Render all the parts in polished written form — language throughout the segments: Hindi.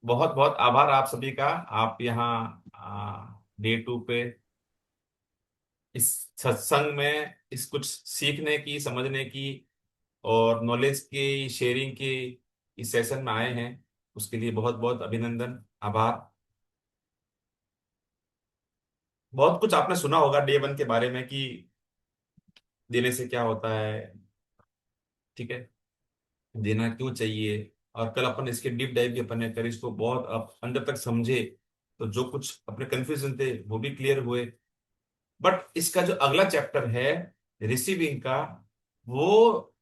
बहुत बहुत आभार आप सभी का। आप यहाँ डे 2 पे इस सत्संग में इस कुछ सीखने की, समझने की और नॉलेज की शेयरिंग की इस सेशन में आए हैं। उसके लिए बहुत बहुत अभिनंदन, आभार। बहुत कुछ आपने सुना होगा डे 1 के बारे में कि देने से क्या होता है, ठीक है, देना क्यों चाहिए। और कल अपन इसके डीप डाइव भी अपन ने करी, इसको बहुत अंदर तक समझे। तो जो कुछ अपने कंफ्यूजन थे वो भी क्लियर हुए। बट इसका जो अगला चैप्टर है, रिसीविंग का, वो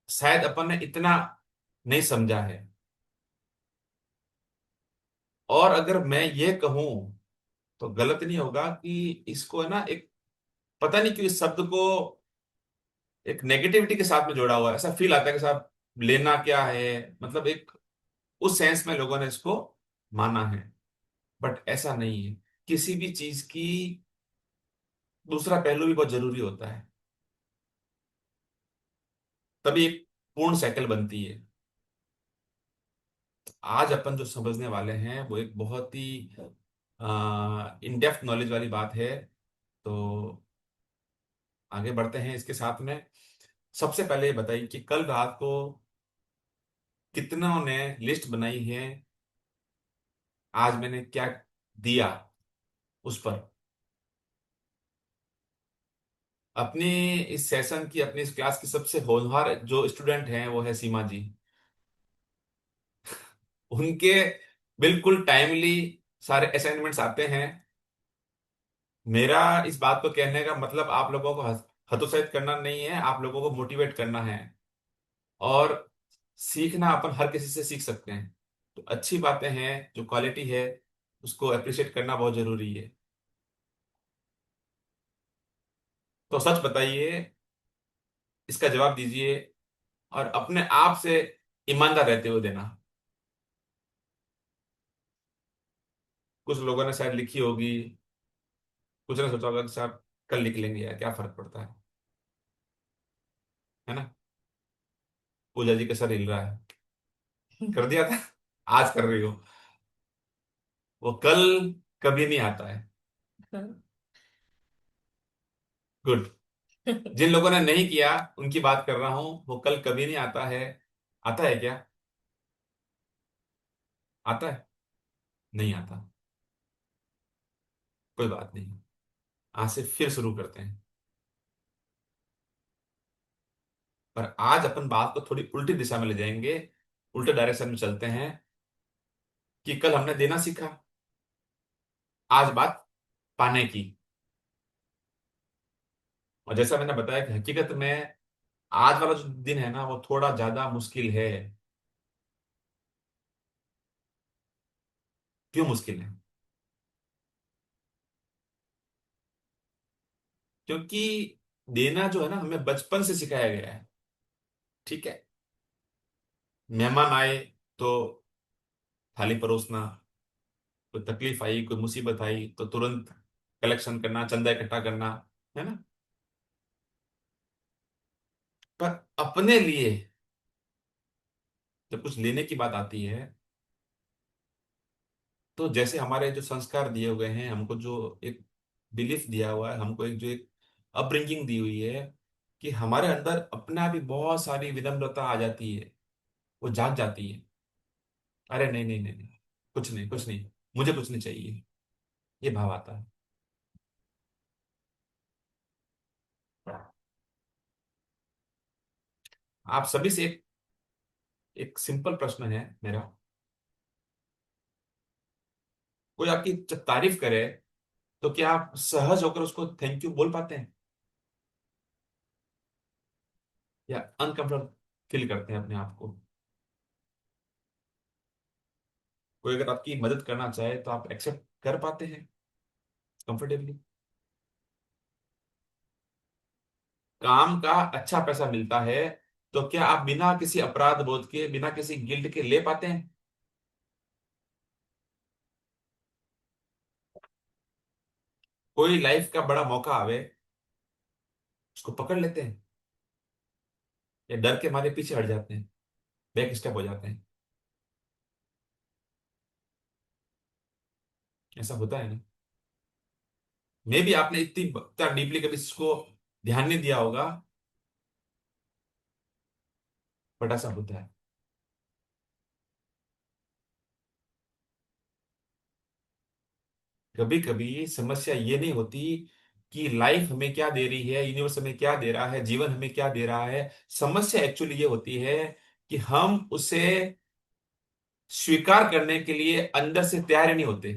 शायद अपन ने इतना नहीं समझा है। और अगर मैं ये कहूं तो गलत नहीं होगा कि इसको है ना, एक पता नहीं क्यों इस शब्द को एक नेगेटिविटी के साथ में जोड़ा हुआ है। ऐसा फील आता है कि साहब लेना क्या है, मतलब एक उस सेंस में लोगों ने इसको माना है। बट ऐसा नहीं है। किसी भी चीज की दूसरा पहलू भी बहुत जरूरी होता है, तभी एक पूर्ण साइकिल बनती है। आज अपन जो समझने वाले हैं वो एक बहुत ही इन डेप्थ नॉलेज वाली बात है। तो आगे बढ़ते हैं इसके साथ में। सबसे पहले ये बताइए कि कल रात को कितनों ने लिस्ट बनाई है, आज मैंने क्या दिया उस पर। अपनी इस सेशन की, अपनी इस क्लास की सबसे होनहार जो स्टूडेंट हैं वो है सीमा जी। उनके बिल्कुल टाइमली सारे असाइनमेंट्स आते हैं। मेरा इस बात को कहने का मतलब आप लोगों को हतोत्साहित करना नहीं है, आप लोगों को मोटिवेट करना है। और सीखना अपन हर किसी से सीख सकते हैं। तो अच्छी बातें हैं, जो क्वालिटी है उसको अप्रिशिएट करना बहुत जरूरी है। तो सच बताइए, इसका जवाब दीजिए, और अपने आप से ईमानदार रहते हुए देना। कुछ लोगों ने शायद लिखी होगी, कुछ ने सोचा होगा कि साहब कल लिख लेंगे यार, क्या फर्क पड़ता है ना। पूजा जी का सर हिल रहा है। कर दिया था, आज कर रही हो। वो कल कभी नहीं आता है। गुड। जिन लोगों ने नहीं किया उनकी बात कर रहा हूं, वो कल कभी नहीं आता है। आता है क्या? आता है? नहीं आता। कोई बात नहीं, आज से फिर शुरू करते हैं। पर आज अपन बात को थोड़ी उल्टी दिशा में ले जाएंगे, उल्टे डायरेक्शन में चलते हैं। कि कल हमने देना सीखा, आज बात पाने की। और जैसा मैंने बताया कि हकीकत में आज वाला जो दिन है ना वो थोड़ा ज्यादा मुश्किल है। क्यों मुश्किल है? क्योंकि देना जो है ना हमें बचपन से सिखाया गया है, ठीक है। मेहमान आए तो थाली परोसना, कोई तकलीफ आई, कोई मुसीबत आई तो तुरंत कलेक्शन करना, चंदा इकट्ठा करना, है ना। पर अपने लिए जब कुछ लेने की बात आती है, तो जैसे हमारे जो संस्कार दिए हुए हैं हमको, जो एक बिलीफ दिया हुआ है हमको, एक जो एक अपब्रिंगिंग दी हुई है, कि हमारे अंदर अपने आप ही बहुत सारी विनम्रता आ जाती है, वो जाग जाती है। अरे नहीं नहीं नहीं नहीं, कुछ नहीं कुछ नहीं, मुझे कुछ नहीं चाहिए, ये भाव आता है। आप सभी से एक सिंपल प्रश्न है मेरा। कोई आपकी जब तारीफ करे तो क्या आप सहज होकर उसको थैंक यू बोल पाते हैं, या अनकंफर्टेबल फील करते हैं अपने आप को? कोई अगर आपकी मदद करना चाहे तो आप एक्सेप्ट कर पाते हैं कंफर्टेबली? काम का अच्छा पैसा मिलता है तो क्या आप बिना किसी अपराध बोध के, बिना किसी गिल्ट के ले पाते हैं? कोई लाइफ का बड़ा मौका आवे, उसको पकड़ लेते हैं, या डर के मारे पीछे हट जाते हैं, बैक स्टेप हो जाते हैं? ऐसा होता है ना। मे भी आपने इतना डीपली कभी इसको ध्यान नहीं दिया होगा, बट ऐसा होता है। कभी कभी समस्या ये नहीं होती कि लाइफ हमें क्या दे रही है, यूनिवर्स हमें क्या दे रहा है, जीवन हमें क्या दे रहा है। समस्या एक्चुअली ये होती है कि हम उसे स्वीकार करने के लिए अंदर से तैयार ही नहीं होते।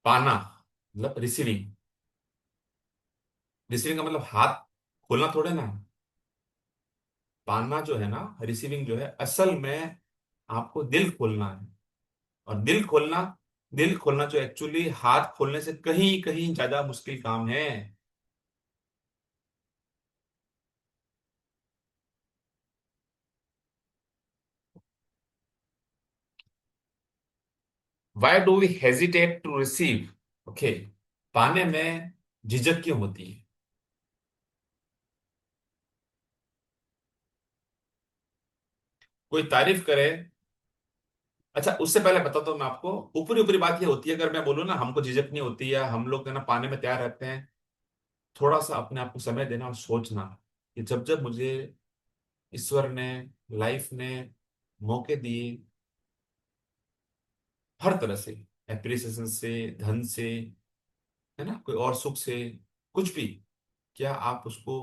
पाना मतलब रिसीविंग। रिसीविंग का मतलब हाथ खोलना थोड़े ना। पाना जो है ना, रिसीविंग जो है, असल में आपको दिल खोलना है। और दिल खोलना जो एक्चुअली हाथ खोलने से कहीं कहीं ज्यादा मुश्किल काम है। Why do we hesitate to receive? Okay. पाने में झिझक क्यों होती है? कोई तारीफ करे। अच्छा, उससे पहले बताता हूँ मैं आपको। ऊपरी ऊपरी बात ये होती है, अगर मैं बोलूँ ना हमको झिझक नहीं होती या हम लोग है ना पाने में तैयार रहते हैं, थोड़ा सा अपने आप को समय देना और सोचना कि जब जब मुझे ईश्वर ने, लाइफ ने मौके दिए, हर तरह से, एप्रिसिएशन से, धन से, है ना, कोई और सुख से, कुछ भी, क्या आप उसको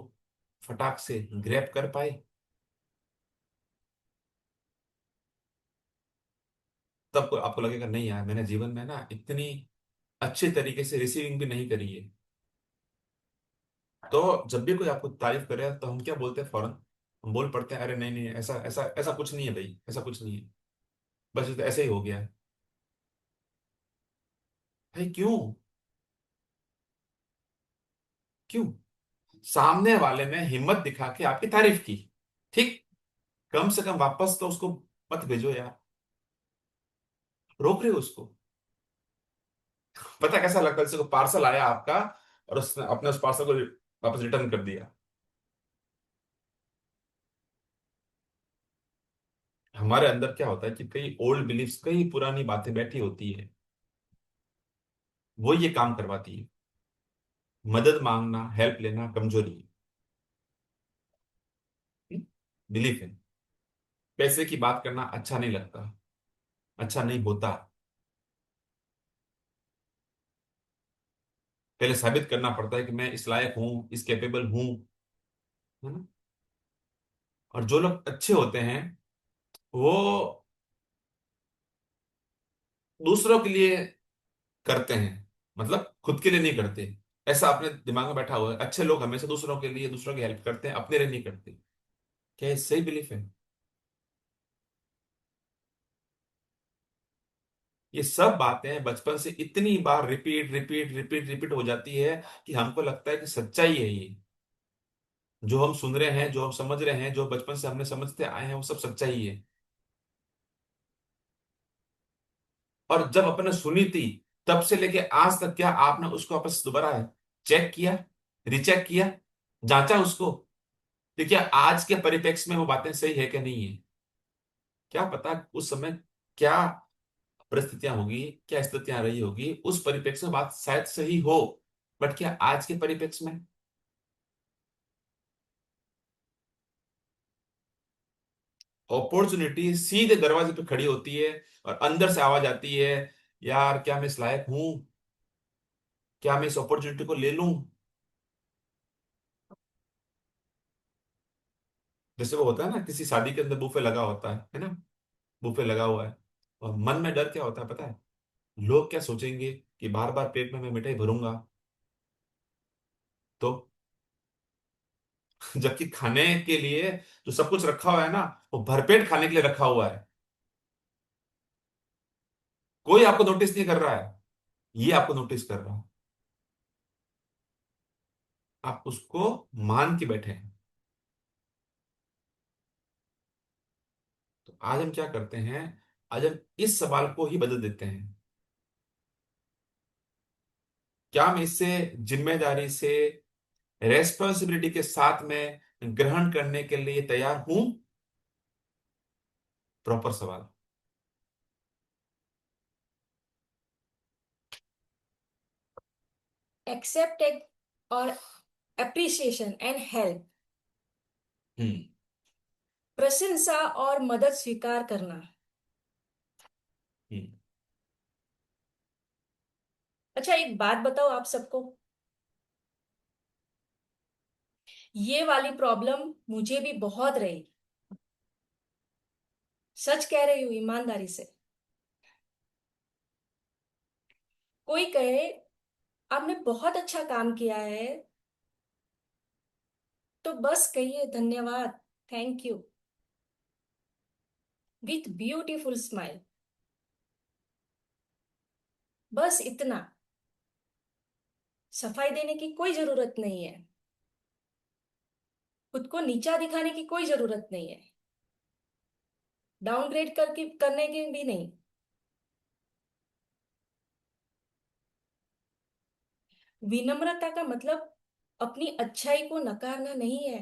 फटाक से ग्रैब कर पाए? तब आपको लगेगा नहीं यार, मैंने जीवन में ना इतनी अच्छे तरीके से रिसीविंग भी नहीं करी है। तो जब भी कोई आपको तारीफ करे तो हम क्या बोलते हैं फौरन? हम बोल पड़ते हैं, अरे नहीं नहीं, ऐसा ऐसा ऐसा कुछ नहीं है भाई, ऐसा कुछ नहीं है, बस ये तो ऐसे ही हो गया है। भाई क्यों? क्यों? सामने वाले ने हिम्मत दिखा के आपकी तारीफ की, ठीक, कम से कम वापस तो उसको मत भेजो यार। रोक रहे हो उसको। पता है कैसा लगता है? जैसे पार्सल आया आपका और उसने अपने उस पार्सल को वापस रिटर्न कर दिया। हमारे अंदर क्या होता है कि कई ओल्ड बिलीफ्स, कई पुरानी बातें बैठी होती है, वो ये काम करवाती है। मदद मांगना, हेल्प लेना कमजोरी है, बिलीफ है। पैसे की बात करना अच्छा नहीं लगता, अच्छा नहीं होता। पहले साबित करना पड़ता है कि मैं इस लायक हूं, इस कैपेबल हूं, है ना। और जो लोग अच्छे होते हैं वो दूसरों के लिए करते हैं, मतलब खुद के लिए नहीं करते। ऐसा अपने दिमाग में बैठा हुआ है, अच्छे लोग हमेशा दूसरों के लिए, दूसरों की हेल्प करते हैं, अपने लिए नहीं करते। क्या ये सही बिलीफ है? ये सब बातें बचपन से इतनी बार रिपीट रिपीट रिपीट रिपीट हो जाती है कि हमको लगता है कि सच्चाई है ये। जो हम सुन रहे हैं, जो हम समझ रहे हैं, जो बचपन से हमने समझते आए हैं, वो सब सच्चाई है। और जब अपने सुनी थी, तब से लेके आज तक क्या आपने उसको वापस दोबारा चेक किया, रिचेक किया, जांचा उसको? देखिए आज के परिप्रेक्ष्य में वो बातें सही है कि नहीं है? क्या पता उस समय क्या परिस्थितियां होगी, क्या स्थितियां रही होगी, उस परिप्रेक्ष्य में बात शायद सही हो, बट क्या आज के परिप्रेक्ष्य में? अपॉर्चुनिटी सीधे दरवाजे पे खड़ी होती है और अंदर से आवाज आती है, यार क्या मैं इस लायक हूं? क्या मैं इस अपॉर्चुनिटी को ले लूं? जैसे वो होता है ना, किसी शादी के अंदर बुफे लगा होता है ना, बुफे लगा हुआ है, और मन में डर क्या होता है पता है? लोग क्या सोचेंगे कि बार बार पेट में मैं मिठाई भरूंगा तो। जबकि खाने के लिए जो सब कुछ रखा हुआ है ना, वो भरपेट खाने के लिए रखा हुआ है। कोई आपको नोटिस नहीं कर रहा है, ये आपको नोटिस कर रहा है। आप उसको मान के बैठे हैं। तो आज हम क्या करते हैं? आज हम इस सवाल को ही बदल देते हैं। क्या मैं इससे जिम्मेदारी से, रेस्पॉन्सिबिलिटी के साथ में ग्रहण करने के लिए तैयार हूं? प्रॉपर सवाल। एक्सेप्ट और अप्रिसिएशन एंड हेल्प। हम्म। प्रशंसा और मदद स्वीकार करना। हम्म। अच्छा, एक बात बताओ आप सबको, ये वाली प्रॉब्लम मुझे भी बहुत रही। सच कह रही हूँ ईमानदारी से। कोई कहे आपने बहुत अच्छा काम किया है, तो बस कहिए धन्यवाद, thank you, with beautiful smile. बस इतना। सफाई देने की कोई जरूरत नहीं है। खुद को नीचा दिखाने की कोई जरूरत नहीं है। डाउनग्रेड करके करने की भी नहीं। विनम्रता का मतलब अपनी अच्छाई को नकारना नहीं है।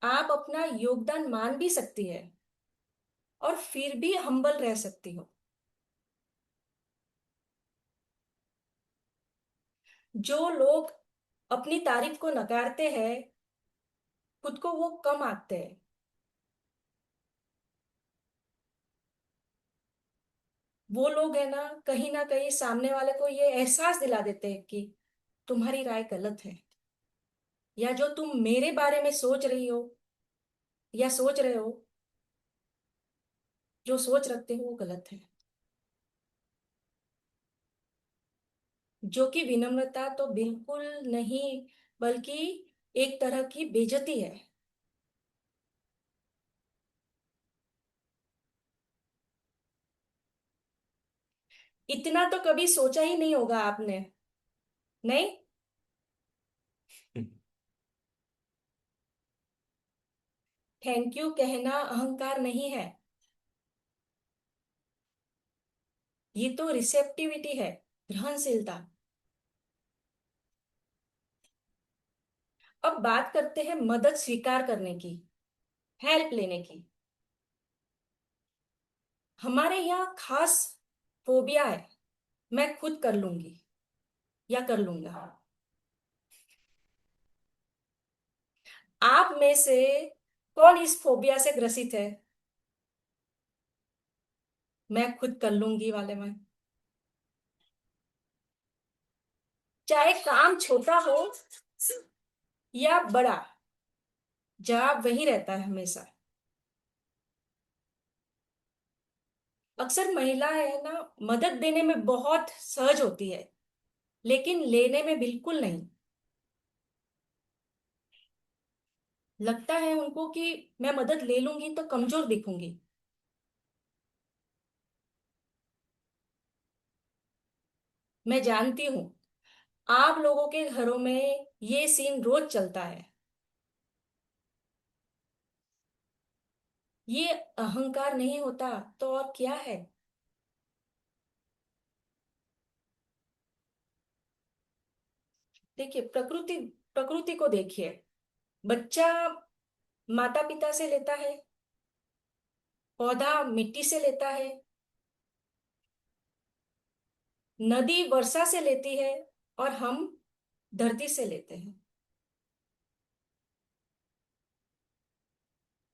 आप अपना योगदान मान भी सकती है और फिर भी हम्बल रह सकती हो। जो लोग अपनी तारीफ को नकारते हैं, खुद को वो कम आंकते हैं। वो लोग है ना कहीं सामने वाले को ये एहसास दिला देते हैं कि तुम्हारी राय गलत है, या जो तुम मेरे बारे में सोच रही हो या सोच रहे हो, जो सोच रखते हो वो गलत है। जो कि विनम्रता तो बिल्कुल नहीं, बल्कि एक तरह की बेइज्जती है। इतना तो कभी सोचा ही नहीं होगा आपने, नहीं? थैंक यू कहना अहंकार नहीं है, ये तो रिसेप्टिविटी है, ग्रहणशीलता। अब बात करते हैं मदद स्वीकार करने की, हेल्प लेने की। हमारे यहाँ खास फोबिया है, मैं खुद कर लूंगी या कर लूंगा। आप में से कौन इस फोबिया से ग्रसित है? मैं खुद कर लूंगी वाले में। चाहे काम छोटा हो या बड़ा, जवाब वही रहता है हमेशा। अक्सर महिला है ना, मदद देने में बहुत सहज होती है, लेकिन लेने में बिल्कुल नहीं। लगता है उनको कि मैं मदद ले लूंगी तो कमजोर दिखूंगी। मैं जानती हूँ आप लोगों के घरों में ये सीन रोज चलता है। ये अहंकार नहीं होता तो और क्या है? देखिए, प्रकृति प्रकृति को देखिए। बच्चा माता पिता से लेता है, पौधा मिट्टी से लेता है, नदी वर्षा से लेती है, और हम धरती से लेते हैं।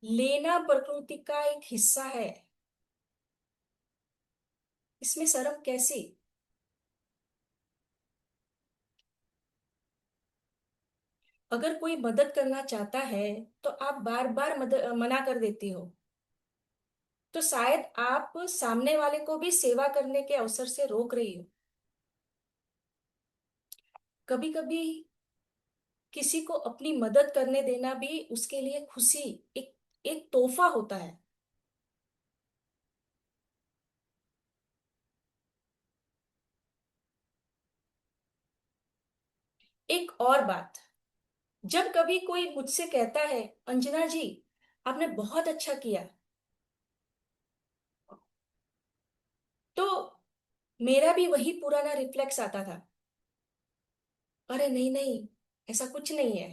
लेना प्रकृति का एक हिस्सा है, इसमें शर्म कैसी? अगर कोई मदद करना चाहता है तो आप बार बार मदद मना कर देती हो, तो शायद आप सामने वाले को भी सेवा करने के अवसर से रोक रही हो। कभी कभी किसी को अपनी मदद करने देना भी उसके लिए खुशी, एक एक तोहफा होता है। एक और बात, जब कभी कोई मुझसे कहता है अंजना जी आपने बहुत अच्छा किया, तो मेरा भी वही पुराना रिफ्लेक्स आता था, अरे नहीं नहीं, ऐसा कुछ नहीं है।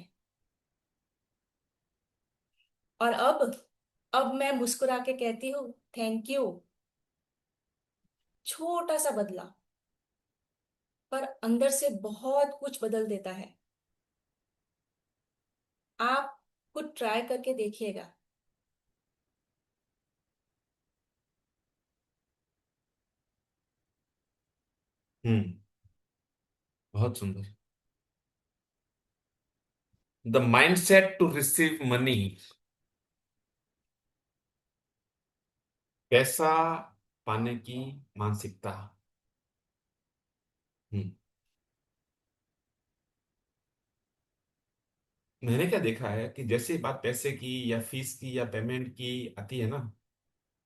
और अब मैं मुस्कुरा के कहती हूँ थैंक यू। छोटा सा बदला, पर अंदर से बहुत कुछ बदल देता है। आप खुद ट्राई करके देखिएगा। हम्म। बहुत सुंदर। The mindset to receive money. पैसा पाने की मानसिकता। हम्म। मैंने क्या देखा है कि जैसे बात पैसे की या फीस की या पेमेंट की आती है ना,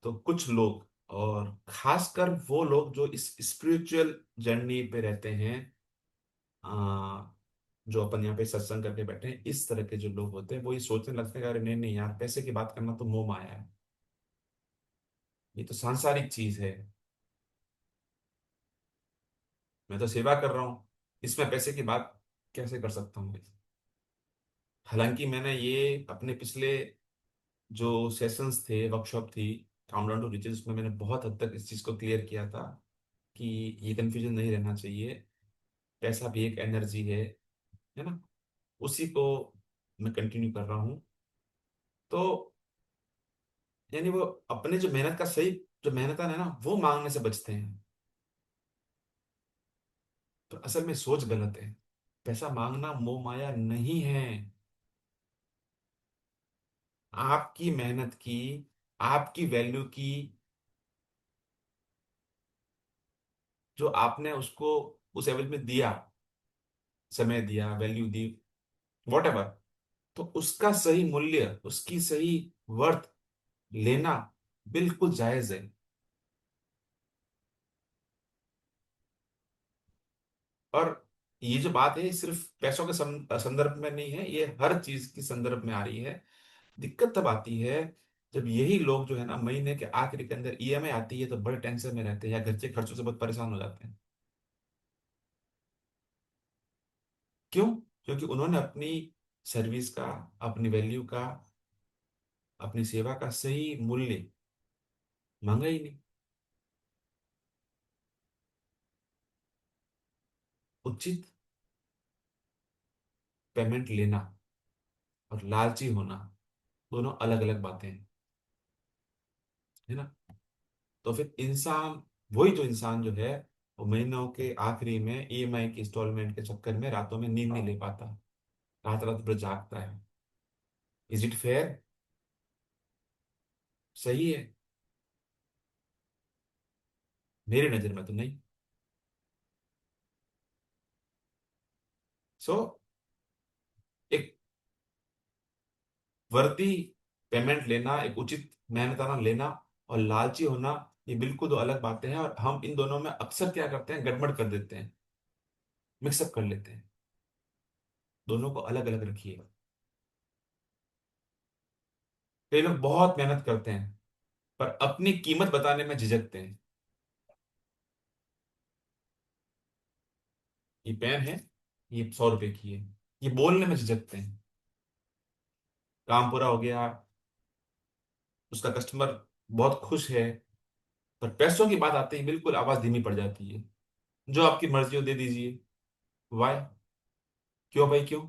तो कुछ लोग, और खासकर वो लोग जो इस स्पिरिचुअल जर्नी पे रहते हैं, आ, जो अपन यहाँ पे सत्संग करके बैठे हैं, इस तरह के जो लोग होते हैं वो ये सोचने लगते हैं कि अरे नहीं नहीं यार, पैसे की बात करना तो मोह माया है, ये तो सांसारिक चीज है, मैं तो सेवा कर रहा हूँ, इसमें पैसे की बात कैसे कर सकता हूँ। हालांकि मैंने ये अपने पिछले जो सेशंस थे, वर्कशॉप थी, काम डाउन टू रिचेस, उसमें मैंने बहुत हद तक इस चीज़ को क्लियर किया था कि ये कंफ्यूजन नहीं रहना चाहिए, पैसा भी एक एनर्जी है ना। उसी को मैं कंटिन्यू कर रहा हूँ। तो यानी वो अपने जो मेहनत का सही, जो मेहनत है ना, वो मांगने से बचते हैं। तो असल में सोच गलत है। पैसा मांगना मोह माया नहीं है। आपकी मेहनत की, आपकी वैल्यू की, जो आपने उसको उस एवज में दिया, समय दिया, वैल्यू दी, वॉट एवर, तो उसका सही मूल्य, उसकी सही वर्थ लेना बिल्कुल जायज है। और ये जो बात है ये सिर्फ पैसों के संदर्भ में नहीं है, ये हर चीज की संदर्भ में आ रही है। दिक्कत तब आती है जब यही लोग जो है ना, महीने के आखिर के अंदर ईएमआई आती है तो बड़े टेंशन में रहते हैं या घर के खर्चों से बहुत परेशान हो जाते हैं। क्यों? क्योंकि उन्होंने अपनी सर्विस का, अपनी वैल्यू का, अपनी सेवा का सही मूल्य मांगा ही नहीं। उचित पेमेंट लेना और लालची होना दोनों अलग अलग बातें हैं, है ना। तो फिर इंसान, वही जो इंसान जो है, वो महीनों के आखिरी में ईएमआई की इंस्टॉलमेंट के चक्कर में रातों में नींद नहीं ले पाता, रात रात भर जागता है। Is it fair? सही है? मेरी नजर में तो नहीं। सो एक वर्दी पेमेंट लेना, एक उचित मेहनताना लेना, और लालची होना, ये बिल्कुल दो अलग बातें हैं। और हम इन दोनों में अक्सर क्या करते हैं, गड़बड़ कर देते हैं, मिक्सअप कर लेते हैं। दोनों को अलग अलग रखिए। कई लोग बहुत मेहनत करते हैं पर अपनी कीमत बताने में झिझकते हैं। ये पेन है, ये 100 रुपए की है, ये बोलने में झिझकते हैं। काम पूरा हो गया, उसका कस्टमर बहुत खुश है, पर पैसों की बात आते ही बिल्कुल आवाज धीमी पड़ जाती है। जो आपकी मर्जी हो दे दीजिए। वाई? क्यों भाई, क्यों?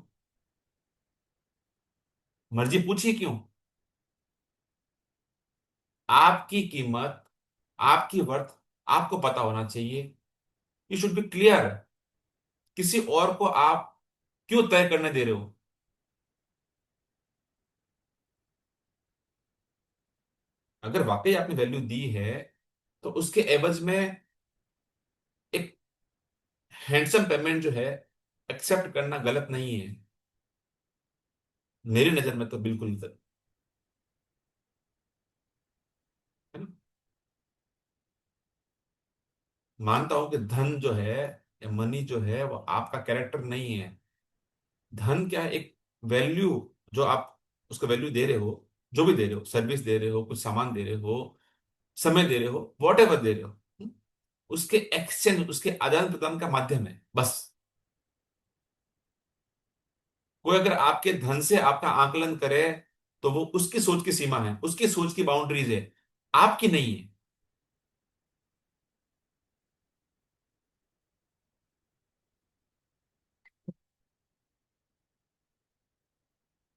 मर्जी पूछिए क्यों। आपकी कीमत, आपकी वर्थ आपको पता होना चाहिए। You should be clear. किसी और को आप क्यों तय करने दे रहे हो? अगर वाकई आपने वैल्यू दी है तो उसके एवज में एक हैंडसम पेमेंट जो है एक्सेप्ट करना गलत नहीं है। मेरी नजर में तो बिल्कुल है ना। मानता हूं कि धन जो है या मनी जो है वो आपका कैरेक्टर नहीं है। धन क्या है? एक वैल्यू, जो आप उसको वैल्यू दे रहे हो, जो भी दे रहे हो, सर्विस दे रहे हो, कुछ सामान दे रहे हो, समय दे रहे हो, वॉट एवर दे रहे हो, उसके एक्सचेंज, उसके आदान प्रदान का माध्यम है बस। कोई अगर आपके धन से आपका आकलन करे, तो वो उसकी सोच की सीमा है, उसकी सोच की बाउंड्रीज है, आपकी नहीं है।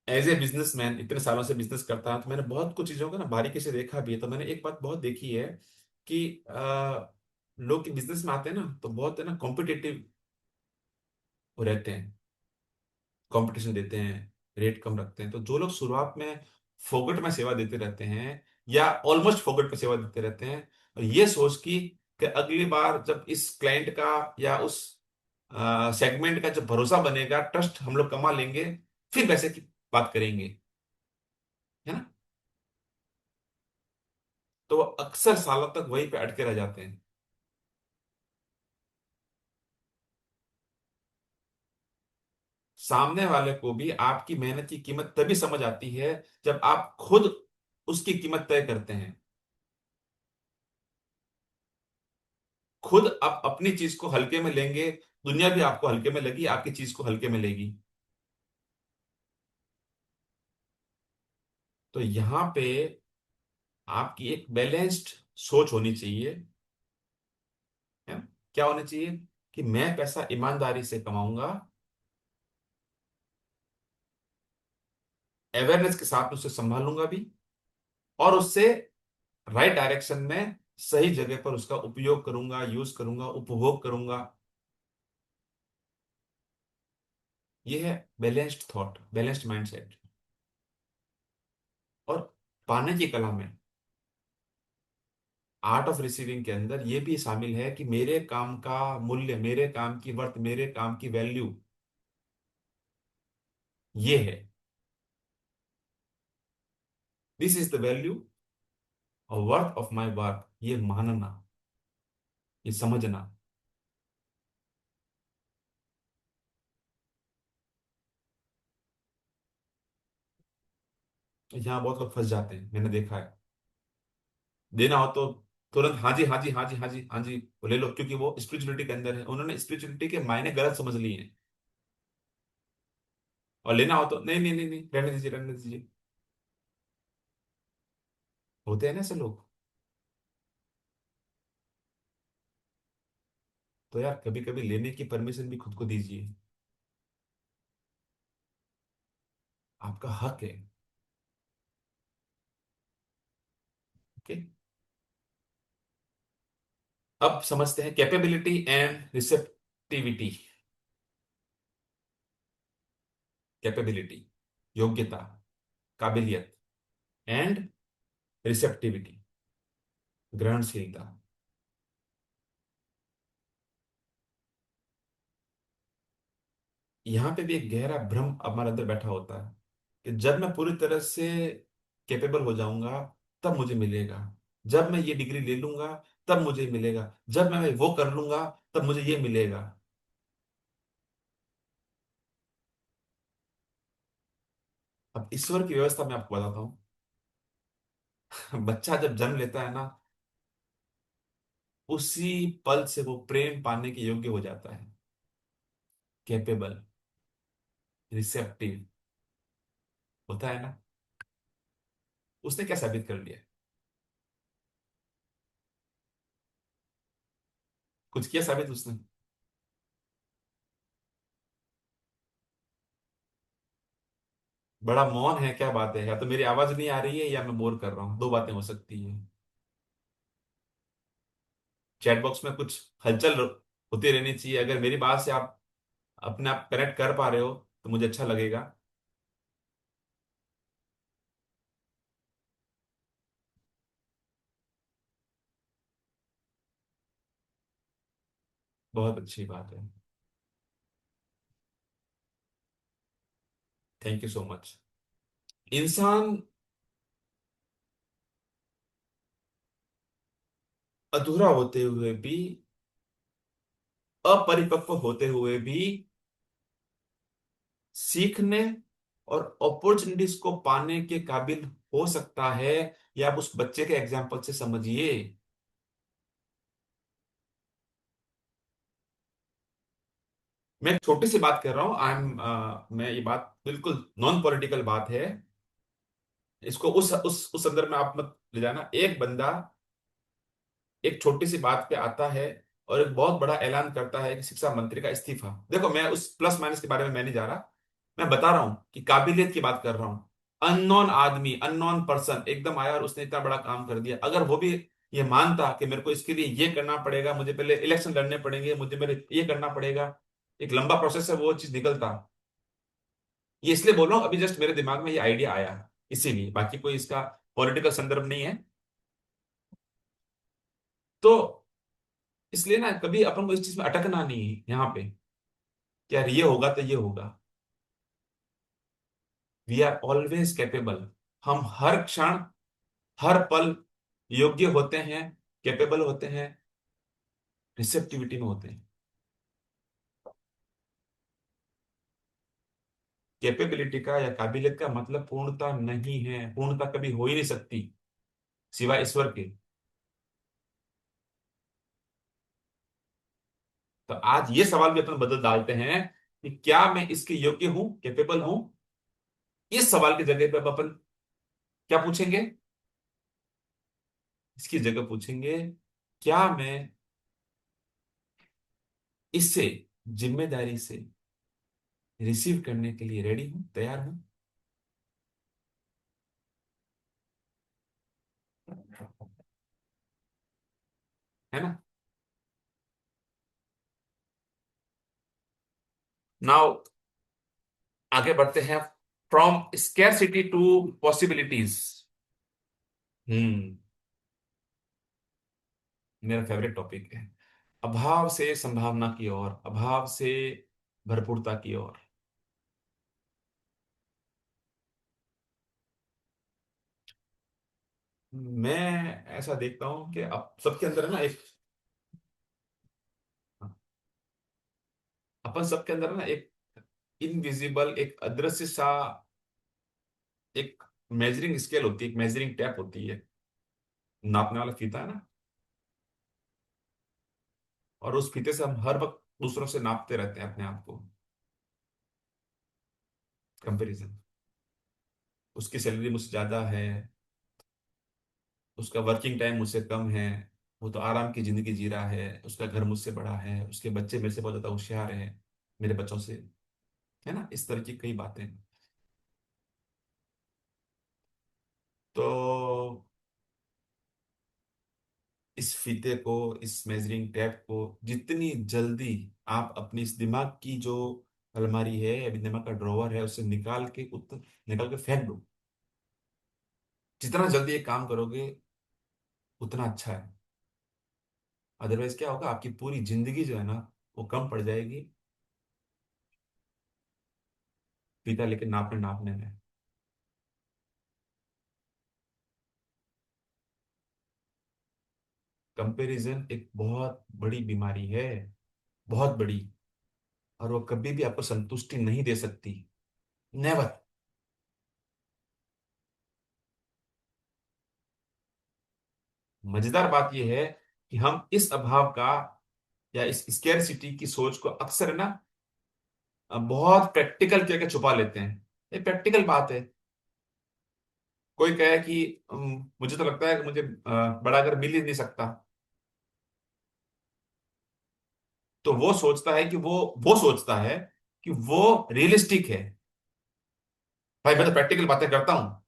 एज ए बिजनेसमैन इतने सालों से बिजनेस करता हूं, तो मैंने बहुत कुछ चीजों को ना बारीकी से देखा भी है। तो मैंने एक बात बहुत देखी है कि लोग बिजनेस में आते हैं ना, तो बहुत है ना कॉम्पिटिटिव रहते हैं, कंपटीशन देते हैं, रेट कम रखते हैं। तो जो लोग शुरुआत में फोकट में सेवा देते रहते हैं, या ऑलमोस्ट फोकट में सेवा देते रहते हैं, और ये सोच कि अगली बार जब इस क्लाइंट का या उस सेगमेंट का जब भरोसा बनेगा, ट्रस्ट हम लोग कमा लेंगे, फिर पैसे की बात करेंगे, है ना। तो वो अक्सर सालों तक वहीं पे अटके रह जाते हैं। सामने वाले को भी आपकी मेहनत की कीमत तभी समझ आती है जब आप खुद उसकी कीमत तय करते हैं। खुद आप अपनी चीज को हल्के में लेंगे, दुनिया भी आपको हल्के में लगी, आपकी चीज को हल्के में लेगी। तो यहां पे आपकी एक बैलेंस्ड सोच होनी चाहिए, है ना? क्या होनी चाहिए कि मैं पैसा ईमानदारी से कमाऊंगा, अवेयरनेस के साथ उसे संभालूंगा भी, और उससे राइट डायरेक्शन में सही जगह पर उसका उपयोग करूंगा, यूज करूंगा, उपभोग करूंगा। ये है बैलेंस्ड थॉट, बैलेंस्ड माइंडसेट। और पाने की कला में, आर्ट ऑफ रिसीविंग के अंदर ये भी शामिल है कि मेरे काम का मूल्य, मेरे काम की वर्थ, मेरे काम की वैल्यू ये है। दिस इज द वैल्यू और वर्थ ऑफ माय वर्क, ये मानना, ये समझना। यहाँ बहुत लोग फंस जाते हैं, मैंने देखा है। देना हो तो तुरंत हाँ जी, हाँ जी, हाँ जी, हाँ जी, हाँ जी, वो ले लो, क्योंकि वो स्पिरिचुअलिटी के अंदर है, उन्होंने स्पिरिचुअलिटी के मायने गलत समझ लिए हैं। और लेना हो तो नहीं, नहीं, नहीं, नहीं, रहने दीजिए, रहने दीजिए। होते हैं ना ऐसे लोग। तो यार कभी कभी लेने की परमिशन भी खुद को दीजिए, आपका हक है। ओके। अब समझते हैं कैपेबिलिटी एंड रिसेप्टिविटी। कैपेबिलिटी, योग्यता, काबिलियत, एंड रिसेप्टिविटी, ग्रहणशीलता। यहाँ पे भी एक गहरा भ्रम हमारे अंदर बैठा होता है कि जब मैं पूरी तरह से कैपेबल हो जाऊंगा, तब मुझे मिलेगा। जब मैं ये डिग्री ले लूंगा, तब मुझे मिलेगा। जब मैं वो कर लूंगा, तब मुझे ये मिलेगा। अब ईश्वर की व्यवस्था मैं आपको बताता हूँ। बच्चा जब जन्म लेता है ना, उसी पल से वो प्रेम पाने के योग्य हो जाता है, कैपेबल, रिसेप्टिव होता है ना। उसने क्या साबित कर लिया? कुछ किया साबित उसने? बड़ा मौन है, क्या बात है? या तो मेरी आवाज नहीं आ रही है, या मैं बोर कर रहा हूँ, दो बातें हो सकती है। चैट बॉक्स में कुछ हलचल होती रहनी चाहिए। अगर मेरी बात से आप अपने आप कनेक्ट कर पा रहे हो, तो मुझे अच्छा लगेगा। बहुत अच्छी बात है। Thank you so much. इंसान अधूरा होते हुए भी, अपरिपक्व होते हुए भी सीखने और अपॉर्चुनिटीज को पाने के काबिल हो सकता है। या आप उस बच्चे के एग्जाम्पल से समझिए। मैं एक छोटी सी बात कर रहा हूँ। मैं ये बात बिल्कुल नॉन पॉलिटिकल बात है। इसको उस संदर्भ में आप मत ले जाना। एक बंदा एक छोटी सी बात पे आता है और एक बहुत बड़ा ऐलान करता है कि शिक्षा मंत्री का इस्तीफा। देखो, मैं उस प्लस माइनस के बारे में मैं नहीं जा रहा। मैं बता रहा हूं कि काबिलियत की बात कर रहा हूं। अननोन आदमी, अननोन पर्सन एकदम आया और उसने इतना बड़ा काम कर दिया। अगर वो भी ये मानता कि मेरे को इसके लिए ये करना पड़ेगा, मुझे पहले इलेक्शन लड़ने पड़ेंगे, मुझे मेरे ये करना पड़ेगा, एक लंबा प्रोसेस है, वो चीज निकलता। ये इसलिए बोल रहा हूं, अभी जस्ट मेरे दिमाग में ये आइडिया आया, इसीलिए, बाकी कोई इसका पॉलिटिकल संदर्भ नहीं है। तो इसलिए ना, कभी अपन को इस चीज में अटकना नहीं है यहाँ पे कि यार ये होगा तो ये होगा। We are always capable. हम हर क्षण, हर पल योग्य होते हैं, कैपेबल होते हैं, रिसेप्टिविटी में होते हैं। कैपेबिलिटी का या काबिलियत का मतलब पूर्णता नहीं है, पूर्णता कभी हो ही नहीं सकती सिवाय ईश्वर के। तो आज ये सवाल भी अपन बदल डालते हैं कि क्या मैं इसके योग्य हूं, कैपेबल हूं। इस सवाल की जगह पे अब अपन क्या पूछेंगे? इसकी जगह पूछेंगे, क्या मैं इससे जिम्मेदारी से रिसीव करने के लिए रेडी हूं, तैयार हूं। है ना? नाउ आगे बढ़ते हैं। From scarcity to possibilities. Hmm मेरा फेवरेट टॉपिक है। अभाव से संभावना की ओर, अभाव से भरपूरता की ओर। मैं ऐसा देखता हूं कि अब सबके अंदर है ना एक, अपन सबके अंदर है ना एक इनविजिबल, एक अदृश्य सा, एक मेजरिंग स्केल होती है, एक मेजरिंग टैप होती है, नापने वाला फीता है ना। और उस फीते से हम हर वक्त दूसरों से नापते रहते हैं अपने आप को। कंपैरिजन। उसकी सैलरी मुझसे ज्यादा है, उसका वर्किंग टाइम मुझसे कम है, वो तो आराम की जिंदगी जी रहा है, उसका घर मुझसे बड़ा है, उसके बच्चे मेरे से बहुत ज्यादा होशियार हैं मेरे बच्चों से। है ना? इस तरह की कई बातें। तो इस फीते को, इस मेजरिंग टेप को जितनी जल्दी आप अपनी इस दिमाग की जो अलमारी है, अभी दिमाग का ड्रॉवर है, उससे निकाल के फेंक दो। जितना जल्दी ये काम करोगे उतना अच्छा है। अदरवाइज क्या होगा, आपकी पूरी जिंदगी जो है ना, वो कम पड़ जाएगी फीता लेके नापने नापने में। कंपैरिजन एक बहुत बड़ी बीमारी है, बहुत बड़ी। और वो कभी भी आपको संतुष्टि नहीं दे सकती। नेवर। मजेदार बात यह है कि हम इस अभाव का या इस स्केर्सिटी की सोच को अक्सर ना बहुत प्रैक्टिकल करके छुपा लेते हैं। ये प्रैक्टिकल बात है। कोई कहे कि मुझे तो लगता है कि मुझे बड़ा घर मिल ही नहीं सकता, तो वो सोचता है कि वो रियलिस्टिक है। भाई मैं तो प्रैक्टिकल बातें करता हूं।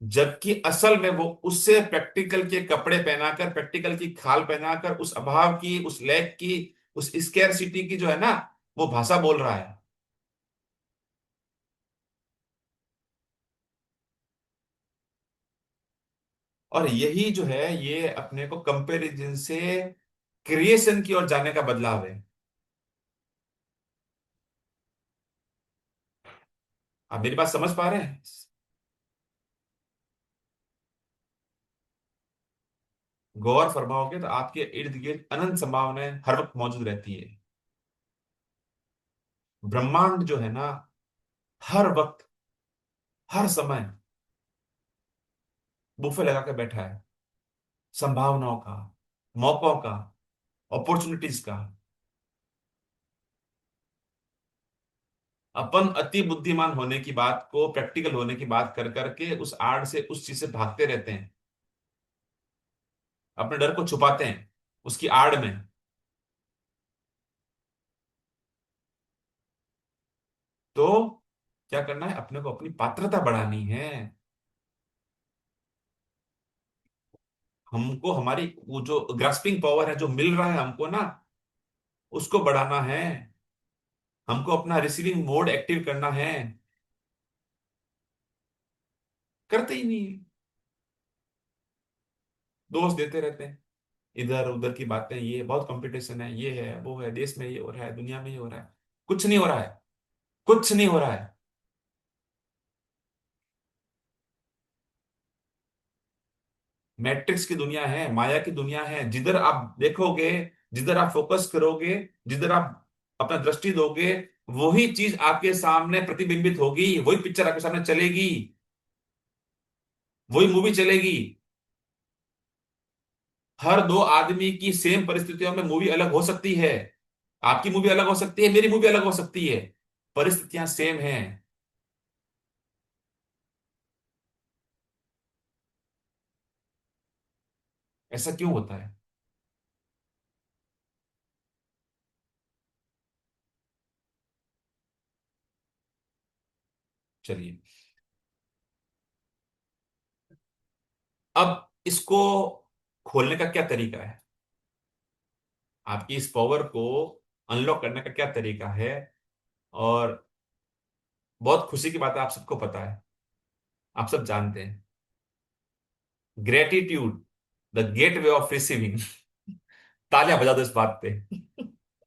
जबकि असल में वो उससे प्रैक्टिकल के कपड़े पहनाकर, प्रैक्टिकल की खाल पहनाकर, उस अभाव की, उस लैक की, उस स्केर्सिटी की जो है ना, वो भाषा बोल रहा है। और यही जो है, ये अपने को कंपैरिजन से क्रिएशन की ओर जाने का बदलाव है। आप मेरी बात समझ पा रहे हैं? गौर फरमाओगे तो आपके इर्द गिर्द अनंत संभावनाएं हर वक्त मौजूद रहती है। ब्रह्मांड जो है ना, हर वक्त, हर समय बुफे लगा के बैठा है, संभावनाओं का, मौकों का, अपॉर्चुनिटीज का। अपन अति बुद्धिमान होने की बात को प्रैक्टिकल होने की बात कर करके उस आड़ से, उस चीज से भागते रहते हैं, अपने डर को छुपाते हैं उसकी आड़ में। तो क्या करना है, अपने को अपनी पात्रता बढ़ानी है। हमको हमारी वो जो ग्रास्पिंग पावर है जो मिल रहा है हमको ना, उसको बढ़ाना है। हमको अपना रिसीविंग मोड एक्टिव करना है। करते ही नहीं है। दोस्त देते रहते हैं, इधर उधर की बातें, ये बहुत कंपटीशन है, ये है वो है, देश में ये हो रहा है, दुनिया में ये हो रहा है। कुछ नहीं हो रहा है। कुछ नहीं हो रहा है। मैट्रिक्स की दुनिया है, माया की दुनिया है। जिधर आप देखोगे, जिधर आप फोकस करोगे, जिधर आप अपना दृष्टि दोगे, वही चीज आपके सामने प्रतिबिंबित होगी, वही पिक्चर आपके सामने चलेगी, वही मूवी चलेगी। हर दो आदमी की सेम परिस्थितियों में मूवी अलग हो सकती है। आपकी मूवी अलग हो सकती है, मेरी मूवी अलग हो सकती है। परिस्थितियां सेम हैं। ऐसा क्यों होता है? चलिए, अब इसको खोलने का क्या तरीका है? आपकी इस पावर को अनलॉक करने का क्या तरीका है? और बहुत खुशी की बात है, आप सबको पता है, आप सब जानते हैं। Gratitude, the gateway of receiving. तालियां बजा दो इस बात पे।